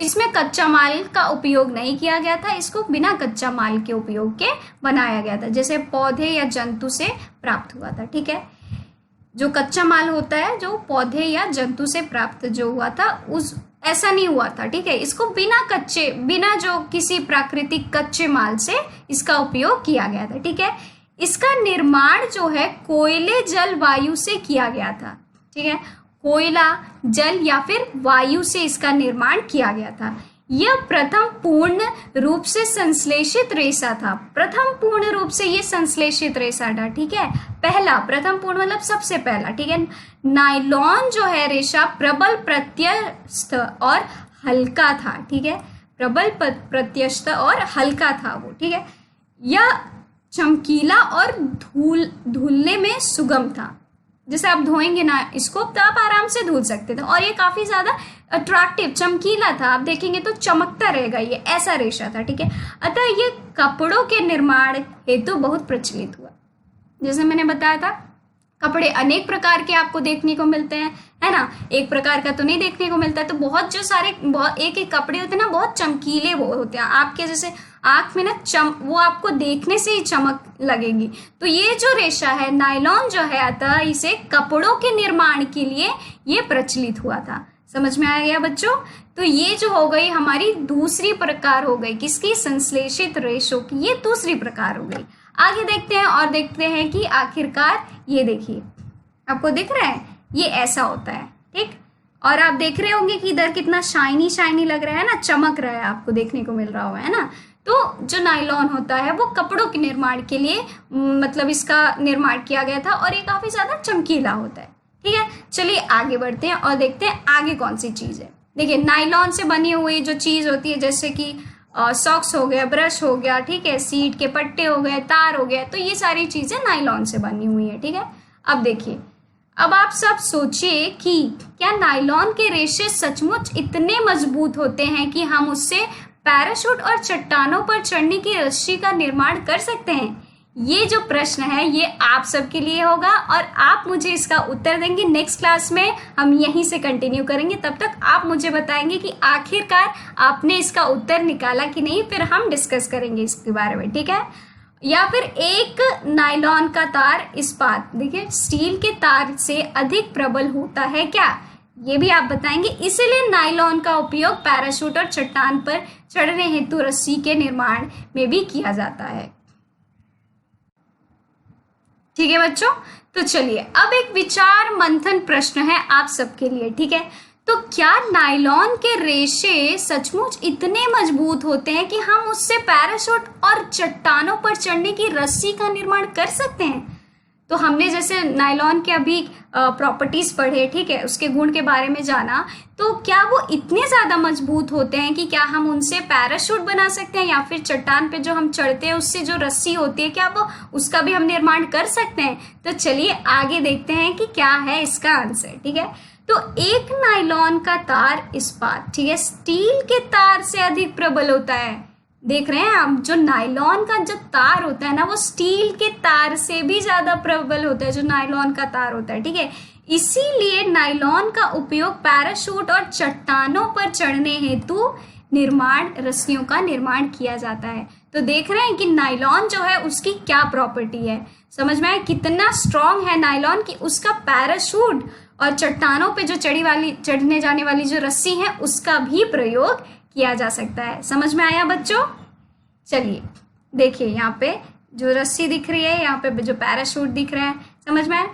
इसमें कच्चा माल का उपयोग नहीं किया गया था, इसको बिना कच्चा माल के उपयोग के बनाया गया था, जैसे पौधे या जंतु से प्राप्त हुआ था। ठीक है, जो कच्चा माल होता है जो पौधे या जंतु से प्राप्त जो हुआ था उस ऐसा नहीं हुआ था। ठीक है, इसको बिना जो किसी प्राकृतिक कच्चे माल से इसका उपयोग किया गया था। ठीक है, इसका निर्माण जो है कोयले जल वायु से किया गया था। ठीक है, कोयला जल या फिर वायु से इसका निर्माण किया गया था। यह प्रथम पूर्ण रूप से संश्लेषित रेशा था। प्रथम पूर्ण रूप से ये संश्लेषित रेशा था। ठीक है, पहला, प्रथम पूर्ण मतलब सबसे पहला। ठीक है, नायलॉन जो है रेशा प्रबल प्रत्यस्थ और हल्का था। ठीक है, प्रबल प्रत्यस्थ और हल्का था वो। ठीक है, यह चमकीला और धुलने में सुगम था। जैसे आप धोएंगे ना इसको तो आप आराम से धुल सकते थे, और ये काफी ज्यादा अट्रैक्टिव चमकीला था, आप देखेंगे तो चमकता रहेगा, ये ऐसा रेशा था। ठीक है, अतः ये कपड़ों के निर्माण हेतु बहुत प्रचलित हुआ। जैसे मैंने बताया था, कपड़े अनेक प्रकार के आपको देखने को मिलते हैं, है ना, एक प्रकार का तो नहीं देखने को मिलता है। तो बहुत जो सारे एक एक कपड़े होते हैं ना, बहुत चमकीले वो होते हैं, आपके जैसे आंख में ना वो आपको देखने से ही चमक लगेगी। तो ये जो रेशा है नायलॉन जो है, अतः इसे कपड़ों के निर्माण के लिए ये प्रचलित हुआ था। समझ में आ गया बच्चों? तो ये जो हो गई हमारी दूसरी प्रकार हो गई, किसकी, संश्लेषित रेशों की, ये दूसरी प्रकार हो गई। आगे देखते हैं और देखते हैं कि आखिरकार ये देखिए, आपको दिख रहा है ये ऐसा होता है। ठीक, और आप देख रहे होंगे कि इधर कितना शाइनी शाइनी लग रहा है ना, चमक रहा है, आपको देखने को मिल रहा होगा, है ना। तो जो नायलॉन होता है वो कपड़ों के निर्माण के लिए मतलब इसका निर्माण किया गया था, और ये काफी ज्यादा चमकीला होता है। ठीक है, चलिए आगे बढ़ते हैं और देखते हैं आगे कौन सी चीज है। देखिए, नायलॉन से बनी हुई जो चीज होती है, जैसे कि सॉक्स हो गया, ब्रश हो गया, ठीक है, सीट के पट्टे हो गए, तार हो गया, तो ये सारी चीजें नायलॉन से बनी हुई है। ठीक है, अब देखिए, अब आप सब सोचिए कि क्या नायलॉन के रेशे सचमुच इतने मजबूत होते हैं कि हम उससे पैराशूट और चट्टानों पर चढ़ने की रस्सी का निर्माण कर सकते हैं? ये जो प्रश्न है ये आप सबके लिए होगा, और आप मुझे इसका उत्तर देंगे। नेक्स्ट क्लास में हम यहीं से कंटिन्यू करेंगे, तब तक आप मुझे बताएंगे कि आखिरकार आपने इसका उत्तर निकाला कि नहीं, फिर हम डिस्कस करेंगे इसके बारे में। ठीक है, या फिर एक नायलॉन का तार इस्पात, देखिए, स्टील के तार से अधिक प्रबल होता है क्या, ये भी आप बताएंगे। इसीलिए नायलॉन का उपयोग पैराशूट और चट्टान पर चढ़ने हेतु रस्सी के निर्माण में भी किया जाता है। ठीक है बच्चों, तो चलिए अब एक विचार मंथन प्रश्न है आप सबके लिए। ठीक है, तो क्या नायलॉन के रेशे सचमुच इतने मजबूत होते हैं कि हम उससे पैराशूट और चट्टानों पर चढ़ने की रस्सी का निर्माण कर सकते हैं? तो हमने जैसे नायलॉन के अभी प्रॉपर्टीज पढ़े, ठीक है, उसके गुण के बारे में जाना, तो क्या वो इतने ज़्यादा मजबूत होते हैं कि क्या हम उनसे पैराशूट बना सकते हैं, या फिर चट्टान पे जो हम चढ़ते हैं उससे जो रस्सी होती है क्या वो उसका भी हम निर्माण कर सकते हैं? तो चलिए आगे देखते हैं कि क्या है इसका आंसर। ठीक है, तो एक नायलॉन का तार इस्पात, ठीक है, स्टील के तार से अधिक प्रबल होता है। देख रहे हैं आप, जो नायलॉन का जो तार होता है ना वो स्टील के तार से भी ज्यादा प्रबल होता है जो नायलॉन का तार होता है। ठीक है, इसीलिए नायलॉन का उपयोग पैराशूट और चट्टानों पर चढ़ने हेतु निर्माण रस्सियों का निर्माण किया जाता है। तो देख रहे हैं कि नायलॉन जो है उसकी क्या प्रॉपर्टी है, समझ में आया कितना स्ट्रॉन्ग है नायलॉन कि उसका पैराशूट और चट्टानों पे जो चढ़ने जाने वाली जो रस्सी है उसका भी प्रयोग किया जा सकता है। समझ में आया बच्चों? चलिए देखिए यहाँ पे जो रस्सी दिख रही है, यहाँ पे जो पैराशूट दिख रहा है, समझ में आया?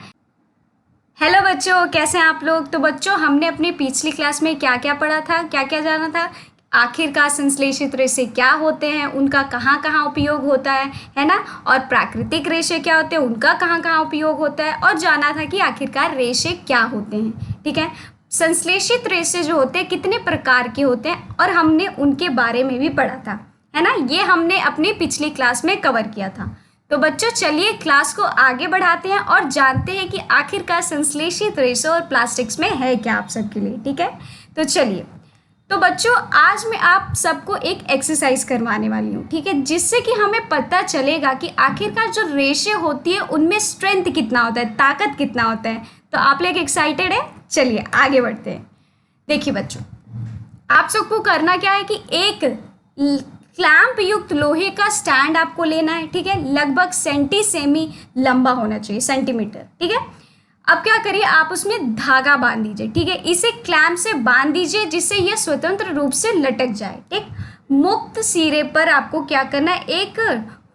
हेलो बच्चों, कैसे हैं आप लोग? तो बच्चों हमने अपनी पिछली क्लास में क्या क्या पढ़ा था, क्या क्या जाना था? आखिरकार संश्लेषित रेशे क्या होते हैं, उनका कहाँ कहाँ उपयोग होता है ना, और प्राकृतिक रेशे क्या होते हैं, उनका कहाँ कहाँ उपयोग होता है, और जाना था कि आखिरकार रेशे क्या होते हैं। ठीक है, संश्लेषित रेशे जो होते हैं कितने प्रकार के होते हैं और हमने उनके बारे में भी पढ़ा था, है ना, ये हमने अपनी पिछली क्लास में कवर किया था। तो बच्चों चलिए क्लास को आगे बढ़ाते हैं और जानते हैं कि आखिरकार संश्लेषित रेशे और प्लास्टिक्स में है क्या आप सबके लिए। ठीक है, तो चलिए, तो बच्चों आज मैं आप सबको एक एक्सरसाइज करवाने वाली हूँ, ठीक है, जिससे कि हमें पता चलेगा कि आखिरकार जो रेशे होती है उनमें स्ट्रेंथ कितना होता है, ताकत कितना होता है। तो आप लोग एक्साइटेड है? चलिए आगे बढ़ते हैं। देखिए बच्चों, आप सबको करना क्या है कि एक क्लैंप युक्त लोहे का स्टैंड आपको लेना है। ठीक है, लगभग सेमी लंबा होना चाहिए, सेंटीमीटर। ठीक है, अब क्या करिए, आप उसमें धागा बांध दीजिए। ठीक है, इसे क्लैंप से बांध दीजिए जिससे यह स्वतंत्र रूप से लटक जाए। ठीक, मुक्त सिरे पर आपको क्या करना है, एक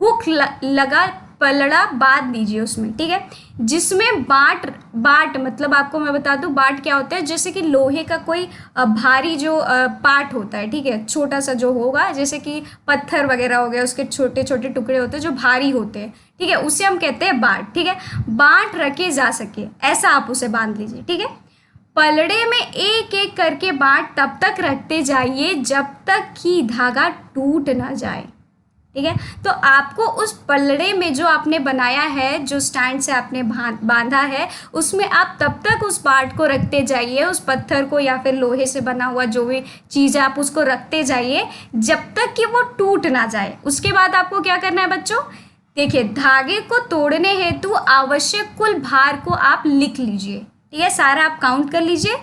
हुक लगा पलड़ा बांध दीजिए उसमें। ठीक है, जिसमें बाट मतलब आपको मैं बता दूं बाट क्या होता है, जैसे कि लोहे का कोई भारी जो पार्ट होता है, ठीक है, छोटा सा जो होगा, जैसे कि पत्थर वगैरह हो गया, उसके छोटे छोटे टुकड़े होते हैं जो भारी होते हैं। ठीक है, उसे हम कहते हैं बाट। ठीक है, बाट रखे जा सके ऐसा आप उसे बांध लीजिए। ठीक है, पलड़े में एक एक करके बाट तब तक रखते जाइए जब तक कि धागा टूट ना जाए। ठीक है, तो आपको उस पलड़े में जो आपने बनाया है, जो स्टैंड से आपने बांधा है, उसमें आप तब तक उस पार्ट को रखते जाइए, उस पत्थर को या फिर लोहे से बना हुआ जो भी चीज़ है आप उसको रखते जाइए जब तक कि वो टूट ना जाए। उसके बाद आपको क्या करना है बच्चों, देखिए धागे को तोड़ने हेतु आवश्यक कुल भार को आप लिख लीजिए। ठीक है, सारा आप काउंट कर लीजिए।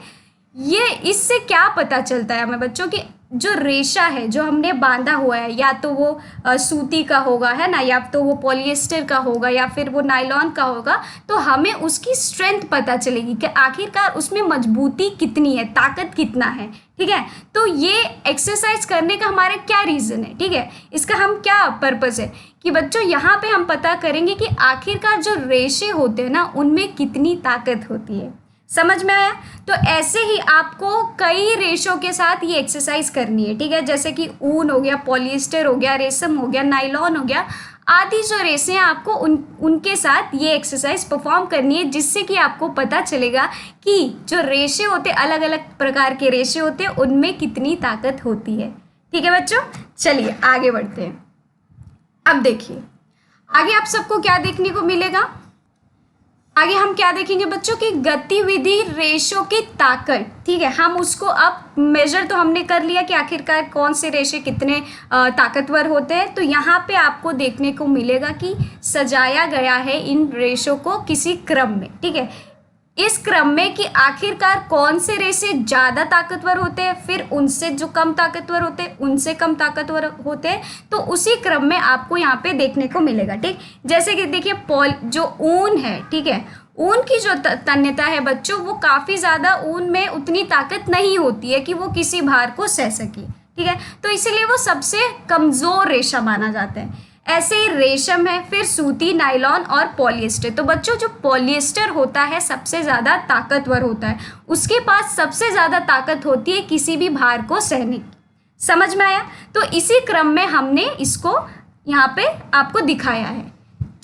ये इससे क्या पता चलता है हमें बच्चों कि जो रेशा है जो हमने बांधा हुआ है, या तो वो सूती का होगा, है ना, या तो वो पॉलिएस्टर का होगा, या फिर वो नायलॉन का होगा, तो हमें उसकी स्ट्रेंथ पता चलेगी कि आखिरकार उसमें मजबूती कितनी है, ताकत कितना है। ठीक है, तो ये एक्सरसाइज करने का हमारा क्या रीज़न है, ठीक है, इसका हम क्या पर्पस है कि बच्चों यहाँ पे हम पता करेंगे कि आखिरकार जो रेशे होते हैं ना उनमें कितनी ताकत होती है। समझ में आया? तो ऐसे ही आपको कई रेशों के साथ ये एक्सरसाइज करनी है। ठीक है, जैसे कि ऊन हो गया, पॉलिएस्टर हो गया, रेशम हो गया, नायलॉन हो गया, आदि जो रेशे हैं आपको उनके साथ ये एक्सरसाइज परफॉर्म करनी है, जिससे कि आपको पता चलेगा कि जो रेशे होते, अलग अलग प्रकार के रेशे होते हैं, उनमें कितनी ताकत होती है। ठीक है बच्चों, चलिए आगे बढ़ते हैं। अब देखिए आगे आप सबको क्या देखने को मिलेगा, आगे हम क्या देखेंगे बच्चों की गतिविधि रेशों की ताकत। ठीक है, हम उसको अब मेजर तो हमने कर लिया कि आखिरकार कौन से रेशे कितने ताकतवर होते हैं। तो यहाँ पे आपको देखने को मिलेगा कि सजाया गया है इन रेशों को किसी क्रम में। ठीक है, इस क्रम में कि आखिरकार कौन से रेशे ज़्यादा ताकतवर होते हैं, फिर उनसे जो कम ताकतवर होते हैं उनसे कम ताकतवर होते हैं, तो उसी क्रम में आपको यहाँ पे देखने को मिलेगा। ठीक, जैसे कि देखिए जो ऊन है, ठीक है, ऊन की जो तन्यता है बच्चों, वो काफ़ी ज़्यादा ऊन में उतनी ताकत नहीं होती है कि वो किसी भार को सह सके। ठीक है, तो इसीलिए वो सबसे कमज़ोर रेशा माना जाता है। ऐसे ही रेशम है, फिर सूती, नायलॉन और पॉलिएस्टर। तो बच्चों जो पॉलिएस्टर होता है सबसे ज़्यादा ताकतवर होता है, उसके पास सबसे ज़्यादा ताकत होती है किसी भी भार को सहने की। समझ में आया? तो इसी क्रम में हमने इसको यहाँ पे आपको दिखाया है।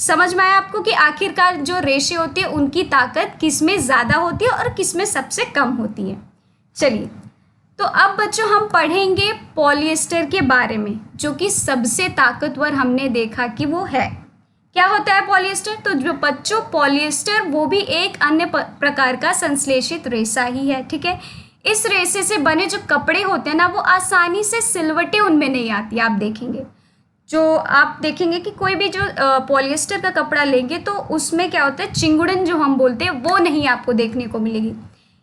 समझ में आया आपको कि आखिरकार जो रेशे होती है उनकी ताकत किस में ज़्यादा होती है और किस में सबसे कम होती है। चलिए, तो अब बच्चों हम पढ़ेंगे पॉलिएस्टर के बारे में, जो कि सबसे ताकतवर हमने देखा कि वो है। क्या होता है पॉलिएस्टर? तो जो बच्चों पॉलिएस्टर वो भी एक अन्य प्रकार का संश्लेषित रेशा ही है। ठीक है, इस रेशे से बने जो कपड़े होते हैं ना वो आसानी से सिलवटें उनमें नहीं आती। आप देखेंगे, जो आप देखेंगे कि कोई भी जो पॉलिएस्टर का कपड़ा लेंगे तो उसमें क्या होता है, चिंगुड़न जो हम बोलते हैं वो नहीं आपको देखने को मिलेगी।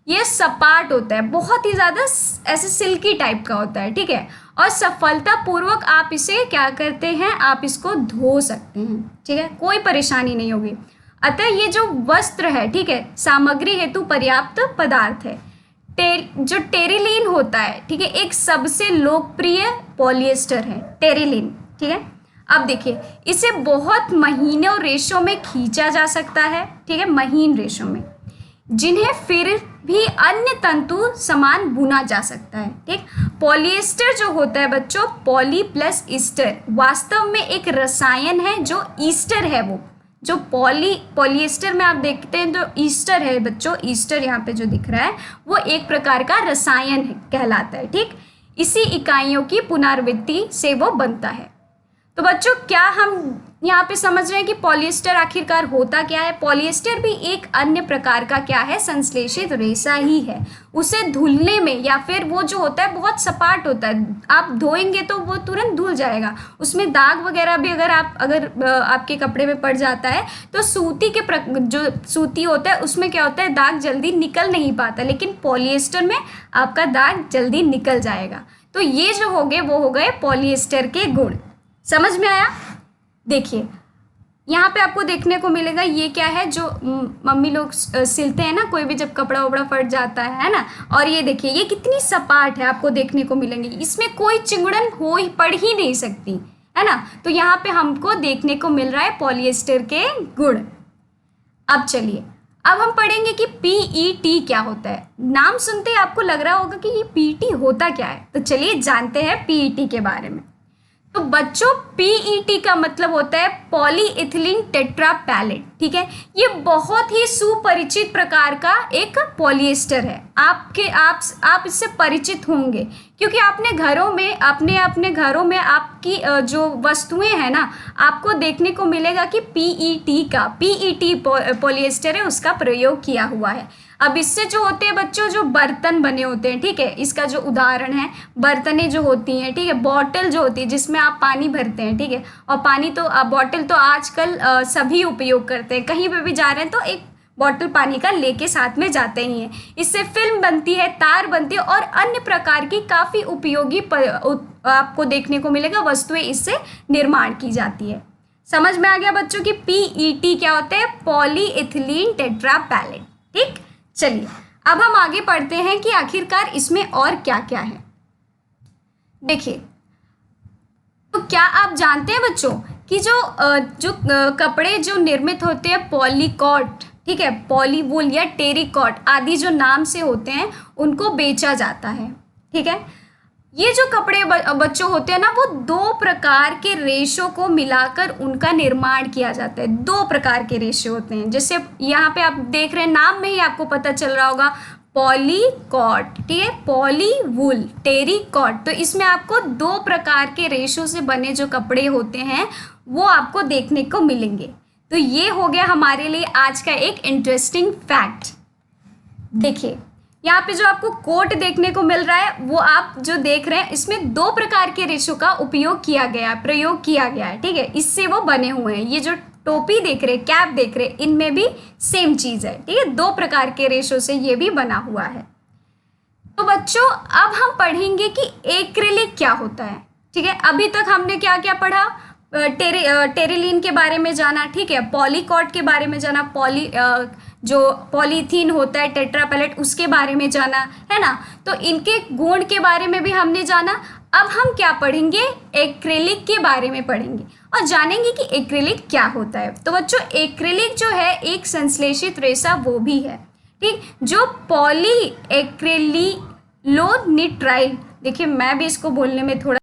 ये सपाट होता है, बहुत ही ज़्यादा ऐसे सिल्की टाइप का होता है। ठीक है, और सफलतापूर्वक आप इसे क्या करते हैं, आप इसको धो सकते हैं। ठीक है, कोई परेशानी नहीं होगी। अतः ये जो वस्त्र है, ठीक है, सामग्री हेतु पर्याप्त पदार्थ है। जो टेरिलीन होता है, ठीक है, एक सबसे लोकप्रिय पॉलिएस्टर है टेरिलीन। ठीक है, अब देखिए इसे बहुत महीनों रेशों में खींचा जा सकता है। ठीक है, महीन रेशों में, जिन्हें फिर भी अन्य तंतु समान बुना जा सकता है। ठीक, पॉलिएस्टर जो होता है बच्चों, पॉली प्लस ईस्टर, वास्तव में एक रसायन है जो ईस्टर है। वो जो पॉलिएस्टर में आप देखते हैं तो ईस्टर है बच्चों, ईस्टर यहाँ पे जो दिख रहा है वो एक प्रकार का रसायन है, कहलाता है। ठीक, इसी इकाइयों की पुनरावृत्ति से वो बनता है। तो बच्चों क्या हम यहाँ पे समझ रहे हैं कि पॉलिएस्टर आखिरकार होता क्या है? पॉलिएस्टर भी एक अन्य प्रकार का क्या है, संश्लेषित रेशा ही है। उसे धुलने में या फिर वो जो होता है बहुत सपाट होता है, आप धोएंगे तो वो तुरंत धुल जाएगा। उसमें दाग वगैरह भी अगर आपके कपड़े में पड़ जाता है तो सूती के जो सूती होता है उसमें क्या होता है, दाग जल्दी निकल नहीं पाता, लेकिन पॉलिएस्टर में आपका दाग जल्दी निकल जाएगा। तो ये जो हो गए वो हो गए पॉलिएस्टर के गुण। समझ में आया? देखिए यहाँ पे आपको देखने को मिलेगा, ये क्या है, जो मम्मी लोग सिलते हैं ना, कोई भी जब कपड़ा वपड़ा फट जाता है ना, और ये देखिए ये कितनी सपाट है, आपको देखने को मिलेंगे, इसमें कोई चिंगड़न पड़ ही नहीं सकती है ना। तो यहाँ पे हमको देखने को मिल रहा है पॉलिएस्टर के गुण। अब चलिए, अब हम पढ़ेंगे कि पीईटी क्या होता है। नाम सुनते ही आपको लग रहा होगा कि ये पीईटी होता क्या है, तो चलिए जानते हैं पीईटी के बारे में। तो बच्चों पीईटी का मतलब होता है पॉलीइथिलीन टेट्रापैलेट। ठीक है, ये बहुत ही सुपरिचित प्रकार का एक पॉलिएस्टर है। आप इससे परिचित होंगे क्योंकि आपने घरों में अपने घरों में आपकी जो वस्तुएं हैं ना, आपको देखने को मिलेगा कि पीईटी पॉलिएस्टर है, उसका प्रयोग किया हुआ है। अब इससे जो होते हैं बच्चों, जो बर्तन बने होते हैं, ठीक है, इसका जो उदाहरण है बर्तनें जो होती हैं, ठीक है, बॉटल जो होती है जिसमें आप पानी भरते हैं, ठीक है, और पानी तो बॉटल तो आजकल सभी उपयोग करते हैं, कहीं पे भी जा रहे हैं तो एक बॉटल पानी का लेके साथ में जाते ही हैं। इससे फिल्म बनती है, तार बनती है और अन्य प्रकार की काफ़ी उपयोगी आपको देखने को मिलेगा वस्तुएं इससे निर्माण की जाती है। समझ में आ गया बच्चों कि पीईटी क्या होता है, पॉलीइथिलीन टेट्रापैलेट। ठीक, चलिए अब हम आगे पढ़ते हैं कि आखिरकार इसमें और क्या क्या है। देखिए, तो क्या आप जानते हैं बच्चों कि जो कपड़े जो निर्मित होते हैं पॉलीकॉट, ठीक है, पॉलीवूल या टेरिकॉट आदि जो नाम से होते हैं उनको बेचा जाता है। ठीक है, ये जो कपड़े बच्चों होते हैं ना, वो दो प्रकार के रेशों को मिलाकर उनका निर्माण किया जाता है। दो प्रकार के रेशे होते हैं, जैसे यहाँ पे आप देख रहे हैं, नाम में ही आपको पता चल रहा होगा, पॉलीकॉट, ठीक है, पॉलीवूल, टेरिकॉट। तो इसमें आपको दो प्रकार के रेशों से बने जो कपड़े होते हैं वो आपको देखने को मिलेंगे। तो ये हो गया हमारे लिए आज का एक इंटरेस्टिंग फैक्ट। देखिए यहाँ पे जो आपको कोट देखने को मिल रहा है वो आप जो देख रहे हैं, इसमें दो प्रकार के रेशों का प्रयोग किया गया है। ठीक है, इससे वो बने हुए हैं। ये जो टोपी देख रहे हैं, कैप देख रहे हैं, इनमें भी सेम चीज़ है। ठीक है, दो प्रकार के रेशों से ये भी बना हुआ है। तो बच्चों अब हम पढ़ेंगे कि एक्रिलिक क्या होता है। ठीक है, अभी तक हमने क्या क्या पढ़ा, टेरिलीन के बारे में जाना, ठीक है, पॉलीकॉट के बारे में जाना, जो पॉलीथीन होता है टेट्रापैलेट उसके बारे में जाना, है ना। तो इनके गुण के बारे में भी हमने जाना। अब हम क्या पढ़ेंगे, एक्रेलिक के बारे में पढ़ेंगे और जानेंगे कि एक्रेलिक क्या होता है। तो बच्चों एक्रेलिक जो है एक संश्लेषित रेशा वो भी है, ठीक, जो पॉली एक्रेलिलोनिट्राइल, देखिए मैं भी इसको बोलने में थोड़ा,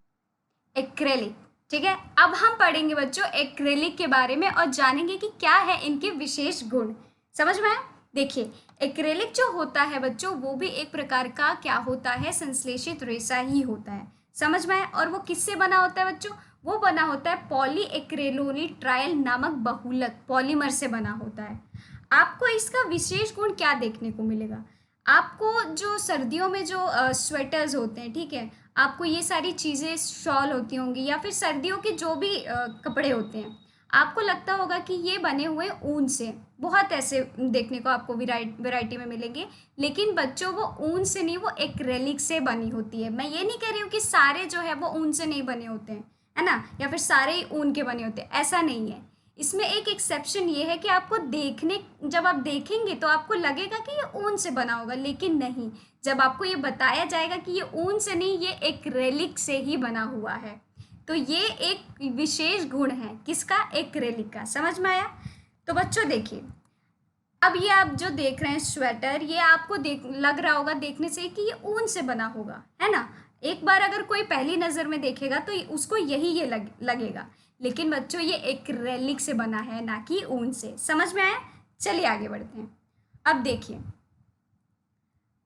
एक्रेलिक, ठीक है। अब हम पढ़ेंगे बच्चों एक्रेलिक के बारे में और जानेंगे कि क्या है इनके विशेष गुण, समझ में आया। देखिए एक्रेलिक जो होता है बच्चों वो भी एक प्रकार का क्या होता है, संश्लेषित रेशा ही होता है, समझ में आया। और वो किससे बना होता है बच्चों, वो बना होता है पॉली एक्रेलोनिट्राइल नामक बहुलक पॉलीमर से बना होता है। आपको इसका विशेष गुण क्या देखने को मिलेगा, आपको जो सर्दियों में जो स्वेटर्स होते हैं, ठीक है, आपको ये सारी चीज़ें शॉल होती होंगी या फिर सर्दियों के जो भी कपड़े होते हैं, आपको लगता होगा कि ये बने हुए ऊन से, बहुत ऐसे देखने को आपको वैरायटी में मिलेंगे। लेकिन बच्चों वो ऊन से नहीं, वो एक्रेलिक से बनी होती है। मैं ये नहीं कह रही हूँ कि सारे जो है वो ऊन से नहीं बने होते हैं, है ना, या फिर सारे ही ऊन के बने होते हैं, ऐसा नहीं है। इसमें एक एक्सेप्शन ये है कि आपको देखने, जब आप देखेंगे तो आपको लगेगा कि ये ऊन से बना होगा, लेकिन नहीं, जब आपको ये बताया जाएगा कि ये ऊन से नहीं, ये एक्रेलिक से ही बना हुआ है। तो ये एक विशेष गुण है किसका, एक्रेलिक का, समझ में आया। तो बच्चों देखिए, अब ये आप जो देख रहे हैं स्वेटर, ये आपको लग रहा होगा देखने से कि ये ऊन से बना होगा, है ना। एक बार अगर कोई पहली नज़र में देखेगा तो उसको यही ये लगेगा, लेकिन बच्चों ये एक्रेलिक से बना है, ना कि ऊन से, समझ में आया। चलिए आगे बढ़ते हैं। अब देखिए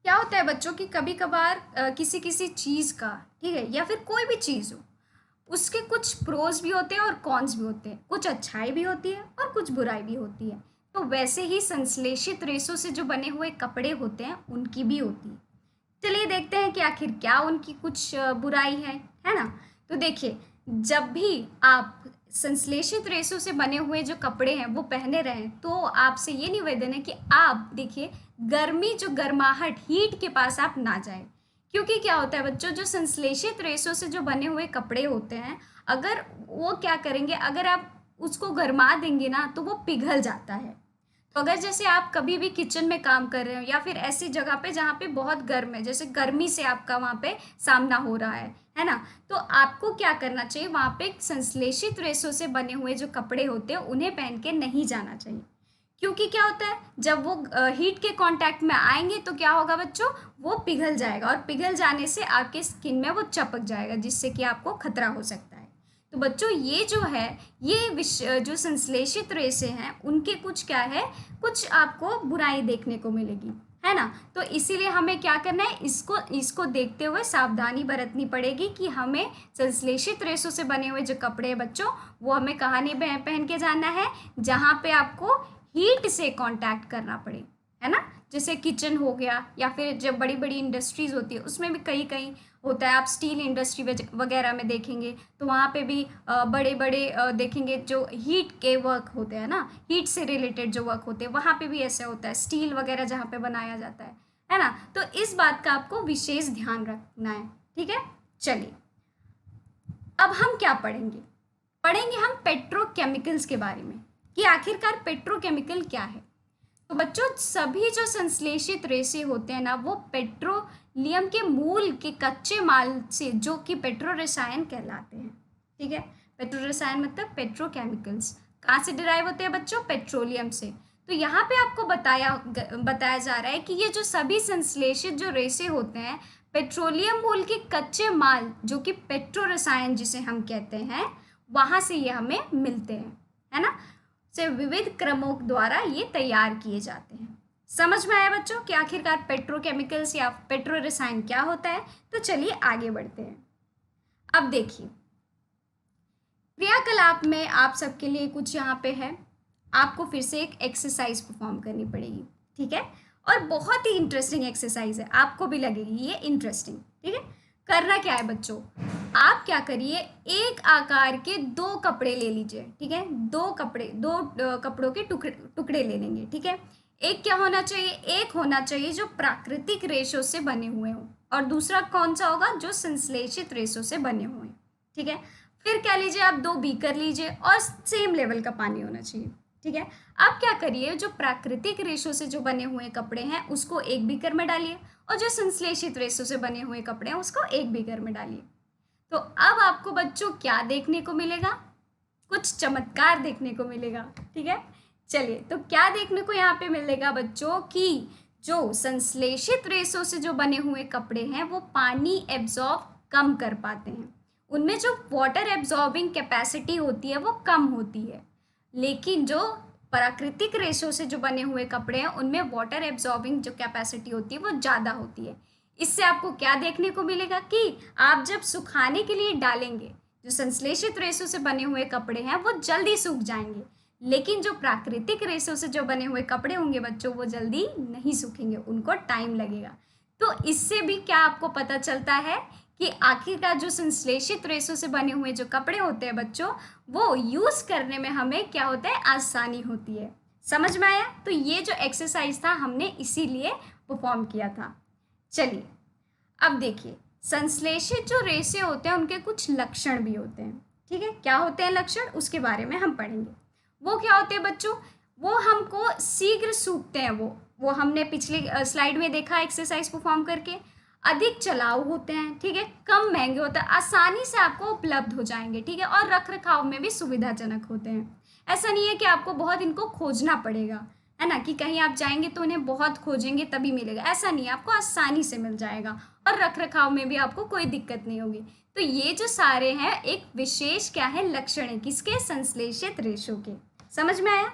क्या होता है बच्चों कि कभी कभार किसी किसी चीज़ का, ठीक है, या फिर कोई भी चीज़ हो, उसके कुछ प्रोज भी होते हैं और कॉन्स भी होते हैं, कुछ अच्छाई भी होती है और कुछ बुराई भी होती है। तो वैसे ही संश्लेषित रेशों से जो बने हुए कपड़े होते हैं उनकी भी होती है। चलिए देखते हैं कि आखिर क्या उनकी कुछ बुराई है ना। तो देखिए, जब भी आप संश्लेषित रेशों से बने हुए जो कपड़े हैं वो पहने रहें, तो आपसे ये निवेदन है कि आप देखिए गर्मी, जो गर्माहट, हीट के पास आप ना जाएं। क्योंकि क्या होता है बच्चों, जो संश्लेषित रेशों से जो बने हुए कपड़े होते हैं, अगर वो क्या करेंगे, अगर आप उसको गर्मा देंगे ना तो वो पिघल जाता है। तो अगर जैसे आप कभी भी किचन में काम कर रहे हो या फिर ऐसी जगह पे जहाँ पे बहुत गर्म है, जैसे गर्मी से आपका वहाँ पे सामना हो रहा है ना, तो आपको क्या करना चाहिए, वहाँ पे संश्लेषित रेशों से बने हुए जो कपड़े होते हैं उन्हें पहन के नहीं जाना चाहिए। क्योंकि क्या होता है, जब वो हीट के कांटेक्ट में आएंगे तो क्या होगा बच्चों, वो पिघल जाएगा और पिघल जाने से आपके स्किन में वो चिपक जाएगा, जिससे कि आपको खतरा हो सकता है। तो बच्चों ये जो है, ये जो संश्लेषित रेशे हैं उनके कुछ क्या है, कुछ आपको बुराई देखने को मिलेगी, है ना। तो इसीलिए हमें क्या करना है, इसको देखते हुए सावधानी बरतनी पड़ेगी कि हमें संश्लेषित रेशों से बने हुए जो कपड़े हैं बच्चों, वो हमें कहाँ नहीं पहन के जाना है, जहाँ पे आपको हीट से कांटेक्ट करना पड़े, है ना। जैसे किचन हो गया या फिर जब बड़ी बड़ी इंडस्ट्रीज़ होती है उसमें भी कहीं कहीं होता है। आप स्टील इंडस्ट्री वगैरह में देखेंगे तो वहाँ पे भी बड़े बड़े देखेंगे जो हीट के वर्क होते हैं ना, हीट से रिलेटेड जो वर्क होते हैं, वहाँ पे भी ऐसा होता है, स्टील वगैरह जहाँ पे बनाया जाता है ना। तो इस बात का आपको विशेष ध्यान रखना है, ठीक है। चलिए अब हम क्या पढ़ेंगे हम पेट्रोकेमिकल्स के बारे में, कि आखिरकार पेट्रोकेमिकल क्या है। तो बच्चों सभी जो संश्लेषित रेशे होते हैं ना, वो पेट्रोलियम के मूल के कच्चे माल से, जो कि पेट्रो रसायन कहलाते हैं, ठीक है। पेट्रो रसायन मतलब पेट्रोकेमिकल्स कहाँ से डिराइव होते हैं बच्चों, पेट्रोलियम से। तो यहाँ पे आपको बताया जा रहा है कि ये जो सभी संश्लेषित जो रेशे होते हैं, पेट्रोलियम मूल के कच्चे माल, जो कि पेट्रो रसायन जिसे हम कहते हैं, वहाँ से ये हमें मिलते हैं, है ना, से विविध क्रमों द्वारा ये तैयार किए जाते हैं। समझ में आया बच्चों कि आखिरकार पेट्रोकेमिकल्स या पेट्रो रसायन क्या होता है। तो चलिए आगे बढ़ते हैं। अब देखिए क्रियाकलाप में आप सबके लिए कुछ यहाँ पे है, आपको फिर से एक एक्सरसाइज परफॉर्म करनी पड़ेगी, ठीक है। और बहुत ही इंटरेस्टिंग एक्सरसाइज है, आपको भी लगेगी ये इंटरेस्टिंग, ठीक है। करना क्या है बच्चों, आप क्या करिए, एक आकार के दो कपड़े ले लीजिए, ठीक है। दो कपड़ों के टुकड़े ले लेंगे, ठीक है। एक क्या होना चाहिए, एक होना चाहिए जो प्राकृतिक रेशों से बने हुए हों, और दूसरा कौन सा होगा, जो संश्लेषित रेशों से बने हुए, ठीक है। फिर क्या लीजिए, आप 2 बीकर लीजिए और सेम लेवल का पानी होना चाहिए, ठीक है। अब क्या करिए, जो प्राकृतिक रेशों से जो बने हुए कपड़े हैं उसको एक बीकर में डालिए, और जो संश्लेषित रेशों से बने हुए कपड़े हैं उसको एक बीकर में डालिए। तो अब आपको बच्चों क्या देखने को मिलेगा, कुछ चमत्कार देखने को मिलेगा। ठीक है, चलिए तो क्या देखने को यहाँ पे मिलेगा बच्चों कि जो संश्लेषित रेशों से जो बने हुए कपड़े हैं वो पानी एब्जॉर्ब कम कर पाते हैं, उनमें जो वाटर एब्जॉर्बिंग कैपेसिटी होती है वो कम होती है। लेकिन जो प्राकृतिक रेशों से जो बने हुए कपड़े हैं उनमें वाटर एब्जॉर्बिंग जो कैपेसिटी होती है वो ज़्यादा होती है। इससे आपको क्या देखने को मिलेगा कि आप जब सुखाने के लिए डालेंगे, जो संश्लेषित रेशों से बने हुए कपड़े हैं वो जल्दी सूख जाएंगे, लेकिन जो प्राकृतिक रेशों से जो बने हुए कपड़े होंगे बच्चों वो जल्दी नहीं सूखेंगे, उनको टाइम लगेगा। तो इससे भी क्या आपको पता चलता है कि आखिरकार जो संश्लेषित रेशों से बने हुए जो कपड़े होते हैं बच्चों वो यूज़ करने में हमें क्या होता है, आसानी होती है। समझ में आया? तो ये जो एक्सरसाइज था हमने इसीलिए परफॉर्म किया था। चलिए अब देखिए, संश्लेषित जो रेशे होते हैं उनके कुछ लक्षण भी होते हैं। ठीक है, क्या होते हैं लक्षण, उसके बारे में हम पढ़ेंगे। वो क्या होते हैं बच्चों, वो हमको शीघ्र सूखते हैं। वो हमने पिछली स्लाइड में देखा एक्सरसाइज परफॉर्म करके। अधिक चलाऊ होते हैं, ठीक है, कम महंगे होते हैं, आसानी से आपको उपलब्ध हो जाएंगे। ठीक है, और रख रखाव में भी सुविधाजनक होते हैं। ऐसा नहीं है कि आपको बहुत इनको खोजना पड़ेगा, है ना, कि कहीं आप जाएंगे तो उन्हें बहुत खोजेंगे तभी मिलेगा, ऐसा नहीं है, आपको आसानी से मिल जाएगा और रख रखाव में भी आपको कोई दिक्कत नहीं होगी। तो ये जो सारे हैं एक विशेष क्या है, लक्षण है किसके, संश्लेषित रेशों के। समझ में आया?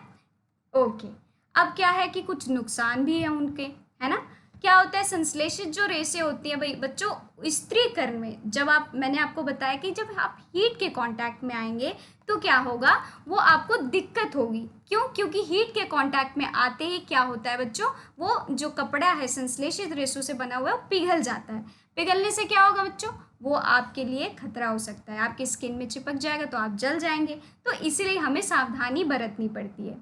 ओके, अब क्या है कि कुछ नुकसान भी है उनके, है ना। क्या होता है, संश्लेषित जो रेशे होती है भाई बच्चों, स्त्रीकरण में जब मैंने आपको बताया कि जब आप हीट के कांटेक्ट में आएंगे तो क्या होगा, वो आपको दिक्कत होगी। क्यों? क्योंकि हीट के कांटेक्ट में आते ही क्या होता है बच्चों, वो जो कपड़ा है संश्लेषित रेशों से बना हुआ है वो पिघल जाता है। पिघलने से क्या होगा बच्चों, वो आपके लिए खतरा हो सकता है, आपकी स्किन में चिपक जाएगा तो आप जल जाएंगे। तो इसीलिए हमें सावधानी बरतनी पड़ती है।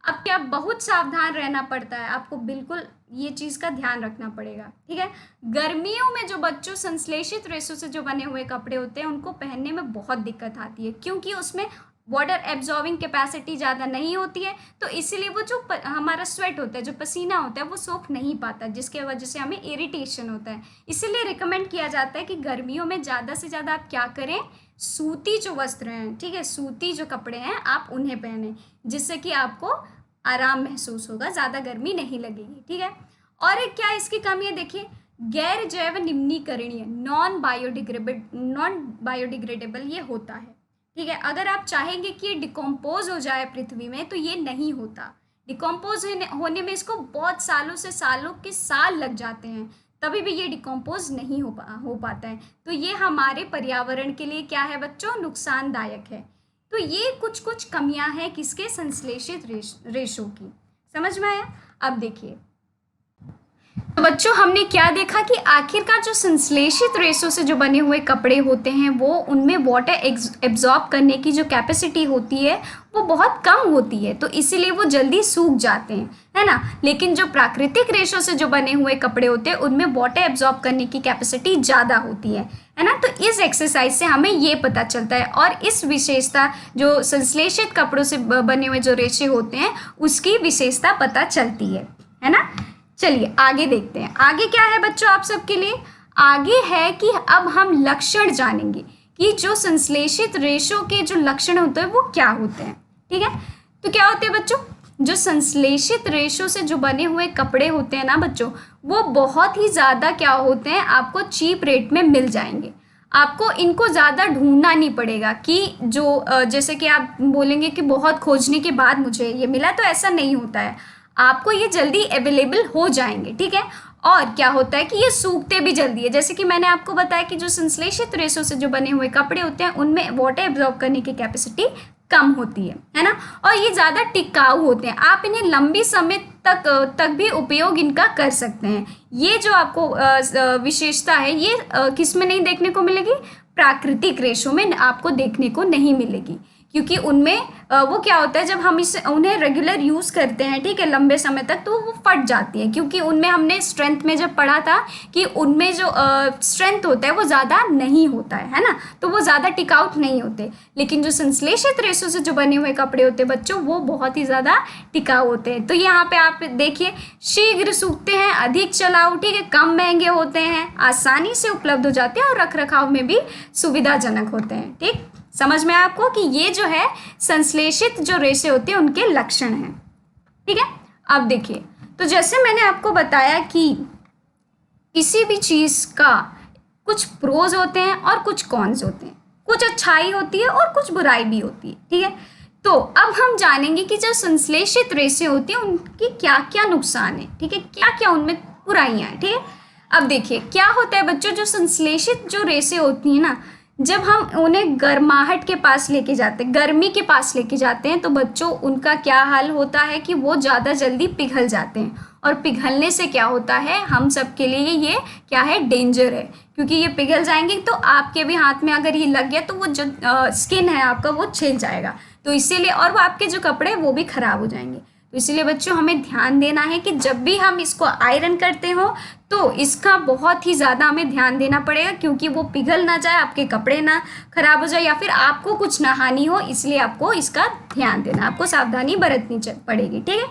अब क्या, बहुत सावधान रहना पड़ता है, आपको बिल्कुल ये चीज़ का ध्यान रखना पड़ेगा। ठीक है, गर्मियों में जो बच्चों संश्लेषित रेशों से जो बने हुए कपड़े होते हैं उनको पहनने में बहुत दिक्कत आती है, क्योंकि उसमें वाटर एब्जॉर्बिंग कैपेसिटी ज़्यादा नहीं होती है। तो इसीलिए वो जो हमारा स्वेट होता है, जो पसीना होता है वो सोख नहीं पाता, जिसके वजह से हमें इरिटेशन होता है। इसीलिए रिकमेंड किया जाता है कि गर्मियों में ज़्यादा से ज़्यादा आप क्या करें, सूती जो वस्त्र हैं, ठीक है, सूती जो कपड़े हैं आप उन्हें पहने, जिससे कि आपको आराम महसूस होगा, ज़्यादा गर्मी नहीं लगेगी। ठीक है, और एक क्या इसकी कमी है, देखिए, गैर जैव निम्नीकरणीय, नॉन बायोडिग्रेडेबल ये होता है। ठीक है, अगर आप चाहेंगे कि ये डिकम्पोज हो जाए पृथ्वी में तो ये नहीं होता। डिकम्पोज होने में इसको बहुत सालों के साल लग जाते हैं, तभी भी ये डिकम्पोज नहीं हो पाता है। तो ये हमारे पर्यावरण के लिए क्या है बच्चों, नुकसानदायक है। तो ये कुछ कमियां हैं किसके, संश्लेषित रेशों की। समझ में आया? अब देखिए, तो बच्चों हमने क्या देखा कि आखिरकार जो संश्लेषित रेशों से जो बने हुए कपड़े होते हैं वो उनमें वाटर एब्जॉर्ब करने की जो कैपेसिटी होती है वो बहुत कम होती है, तो इसीलिए वो जल्दी सूख जाते हैं, है ना। लेकिन जो प्राकृतिक रेशों से जो बने हुए कपड़े होते हैं उनमें वाटर एब्जॉर्ब करने की कैपेसिटी ज़्यादा होती है ना। तो इस एक्सरसाइज से हमें ये पता चलता है, और इस विशेषता जो संश्लेषित कपड़ों से बने हुए जो रेशे होते हैं उसकी विशेषता पता चलती है ना। चलिए आगे देखते हैं, आगे क्या है बच्चों आप सबके लिए, आगे है कि अब हम लक्षण जानेंगे कि जो संश्लेषित रेशों के जो लक्षण होते हैं वो क्या होते हैं। ठीक है, तो क्या होते हैं बच्चों, जो संश्लेषित रेशों से जो बने हुए कपड़े होते हैं ना बच्चों, वो बहुत ही ज़्यादा क्या होते हैं, आपको चीप रेट में मिल जाएंगे। आपको इनको ज़्यादा ढूंढना नहीं पड़ेगा कि जो जैसे कि आप बोलेंगे कि बहुत खोजने के बाद मुझे ये मिला, तो ऐसा नहीं होता है, आपको ये जल्दी अवेलेबल हो जाएंगे। ठीक है, और क्या होता है कि ये सूखते भी जल्दी है, जैसे कि मैंने आपको बताया कि जो संश्लेषित रेशों से जो बने हुए कपड़े होते हैं उनमें वाटर एब्जॉर्ब करने की कैपेसिटी कम होती है ना, और ये ज़्यादा टिकाऊ होते हैं, आप इन्हें लंबी समय तक भी उपयोग इनका कर सकते हैं। ये जो आपको विशेषता है ये किस में नहीं देखने को मिलेगी, प्राकृतिक रेशों में आपको देखने को नहीं मिलेगी, क्योंकि उनमें वो क्या होता है, जब हम उन्हें रेगुलर यूज़ करते हैं, ठीक है, लंबे समय तक, तो वो फट जाती है, क्योंकि उनमें हमने स्ट्रेंथ में जब पढ़ा था कि उनमें जो स्ट्रेंथ होता है वो ज़्यादा नहीं होता है ना, तो वो ज़्यादा टिकाऊ नहीं होते। लेकिन जो संश्लेषित रेशों से जो बने हुए कपड़े होते हैं बच्चों, वो बहुत ही ज़्यादा टिकाऊ होते हैं। तो यहाँ पे आप देखिए, शीघ्र सूखते हैं, अधिक चलाऊ, ठीक है, कम महंगे होते हैं, आसानी से उपलब्ध हो जाते हैं और रख रखाव में भी सुविधाजनक होते हैं। ठीक, समझ में आपको कि ये जो है संश्लेषित जो रेशे होते हैं उनके लक्षण हैं। ठीक है, अब देखिए, तो जैसे मैंने आपको बताया कि किसी भी चीज़ का कुछ प्रोज होते हैं और कुछ कॉन्स होते हैं, कुछ अच्छाई होती है और कुछ बुराई भी होती है। ठीक है, तो अब हम जानेंगे कि जो संश्लेषित रेशे होती हैं उनकी क्या क्या नुकसान है, ठीक है, क्या क्या उनमें बुराइयां हैं। ठीक है, अब देखिए क्या होता है बच्चों, जो संश्लेषित जो रेशे होती हैं ना, जब हम उन्हें गर्माहट के पास लेके जाते हैं, गर्मी के पास लेके जाते हैं, तो बच्चों उनका क्या हाल होता है कि वो ज़्यादा जल्दी पिघल जाते हैं, और पिघलने से क्या होता है, हम सब के लिए ये क्या है, डेंजर है, क्योंकि ये पिघल जाएंगे तो आपके भी हाथ में अगर ये लग गया तो वो जो स्किन है आपका वो छिल जाएगा, तो इसीलिए, और वो आपके जो कपड़े हैं वो भी खराब हो जाएंगे। तो इसीलिए बच्चों हमें ध्यान देना है कि जब भी हम इसको आयरन करते हो तो इसका बहुत ही ज़्यादा हमें ध्यान देना पड़ेगा, क्योंकि वो पिघल ना जाए, आपके कपड़े ना खराब हो जाए, या फिर आपको कुछ ना हानि हो, इसलिए आपको इसका ध्यान देना, आपको सावधानी बरतनी पड़ेगी। ठीक है,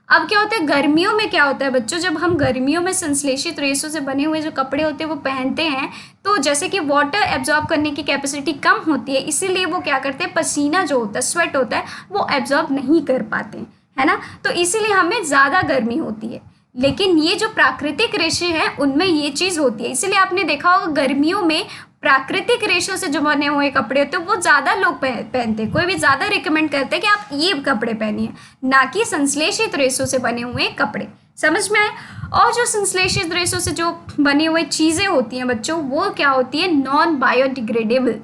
अब क्या होता है, गर्मियों में क्या होता है बच्चों, जब हम गर्मियों में संश्लेषित रेशों से बने हुए जो कपड़े होते हैं वो पहनते हैं, तो जैसे कि वाटर एब्जॉर्ब करने की कैपेसिटी कम होती है, इसीलिए वो क्या करते हैं, पसीना जो होता है, स्वेट होता है, वो एब्जॉर्ब नहीं कर पाते हैं, है ना, तो इसीलिए हमें ज़्यादा गर्मी होती है। लेकिन ये जो प्राकृतिक रेशे हैं उनमें ये चीज़ होती है, इसलिए आपने देखा होगा गर्मियों में प्राकृतिक रेशों से जो बने हुए कपड़े होते हैं वो ज़्यादा लोग पहनते हैं, कोई भी ज़्यादा रिकमेंड करते हैं कि आप ये कपड़े पहनिए, ना कि संश्लेषित रेशों से बने हुए कपड़े। समझ में आए। और जो संश्लेषित रेशों से जो बने हुए चीज़ें होती हैं बच्चों, वो क्या होती है, नॉन बायोडिग्रेडेबल,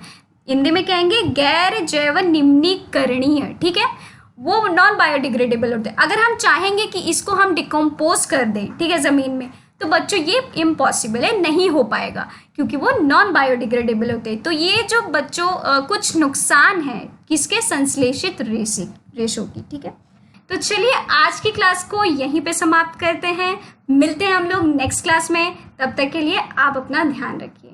हिंदी में कहेंगे गैर जैव निम्नीकरणीय। ठीक है, वो नॉन बायोडिग्रेडेबल होते हैं। अगर हम चाहेंगे कि इसको हम डिकम्पोज कर दें, ठीक है, ज़मीन में, तो बच्चों ये इम्पॉसिबल है, नहीं हो पाएगा, क्योंकि वो नॉन बायोडिग्रेडेबल होते हैं। तो ये जो बच्चों कुछ नुकसान है किसके, संश्लेषित रेशों की। ठीक है, तो चलिए आज की क्लास को यहीं पे समाप्त करते हैं, मिलते हैं हम लोग नेक्स्ट क्लास में, तब तक के लिए आप अपना ध्यान रखिए।